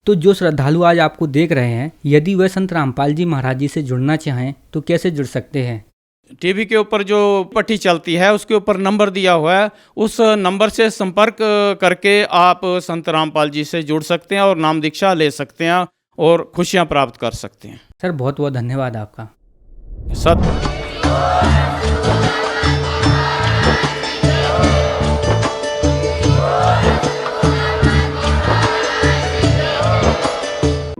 तो जो श्रद्धालु आज आपको देख रहे हैं, यदि वह संत रामपाल जी महाराज जी से जुड़ना चाहें तो कैसे जुड़ सकते हैं? टीवी के ऊपर जो पट्टी चलती है उसके ऊपर नंबर दिया हुआ है, उस नंबर से संपर्क करके आप संत रामपाल जी से जुड़ सकते हैं और नाम दीक्षा ले सकते हैं और खुशियाँ प्राप्त कर सकते हैं। सर बहुत बहुत धन्यवाद आपका। सत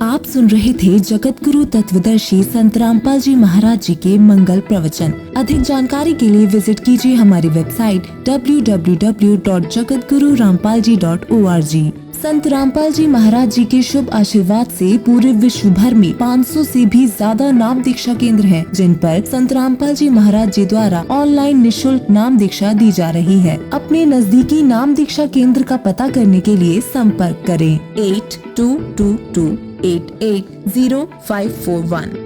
आप सुन रहे थे जगत गुरु तत्वदर्शी संत रामपाल जी महाराज जी के मंगल प्रवचन। अधिक जानकारी के लिए विजिट कीजिए हमारी वेबसाइट www.jagatgururampalji.org। संत रामपाल जी महाराज जी के शुभ आशीर्वाद से पूरे विश्व भर में 500 से भी ज्यादा नाम दीक्षा केंद्र हैं, जिन पर संत रामपाल जी महाराज जी द्वारा ऑनलाइन निशुल्क नाम दीक्षा दी जा रही है। अपने नजदीकी नाम दीक्षा केंद्र का पता करने के लिए संपर्क करें 8222880541।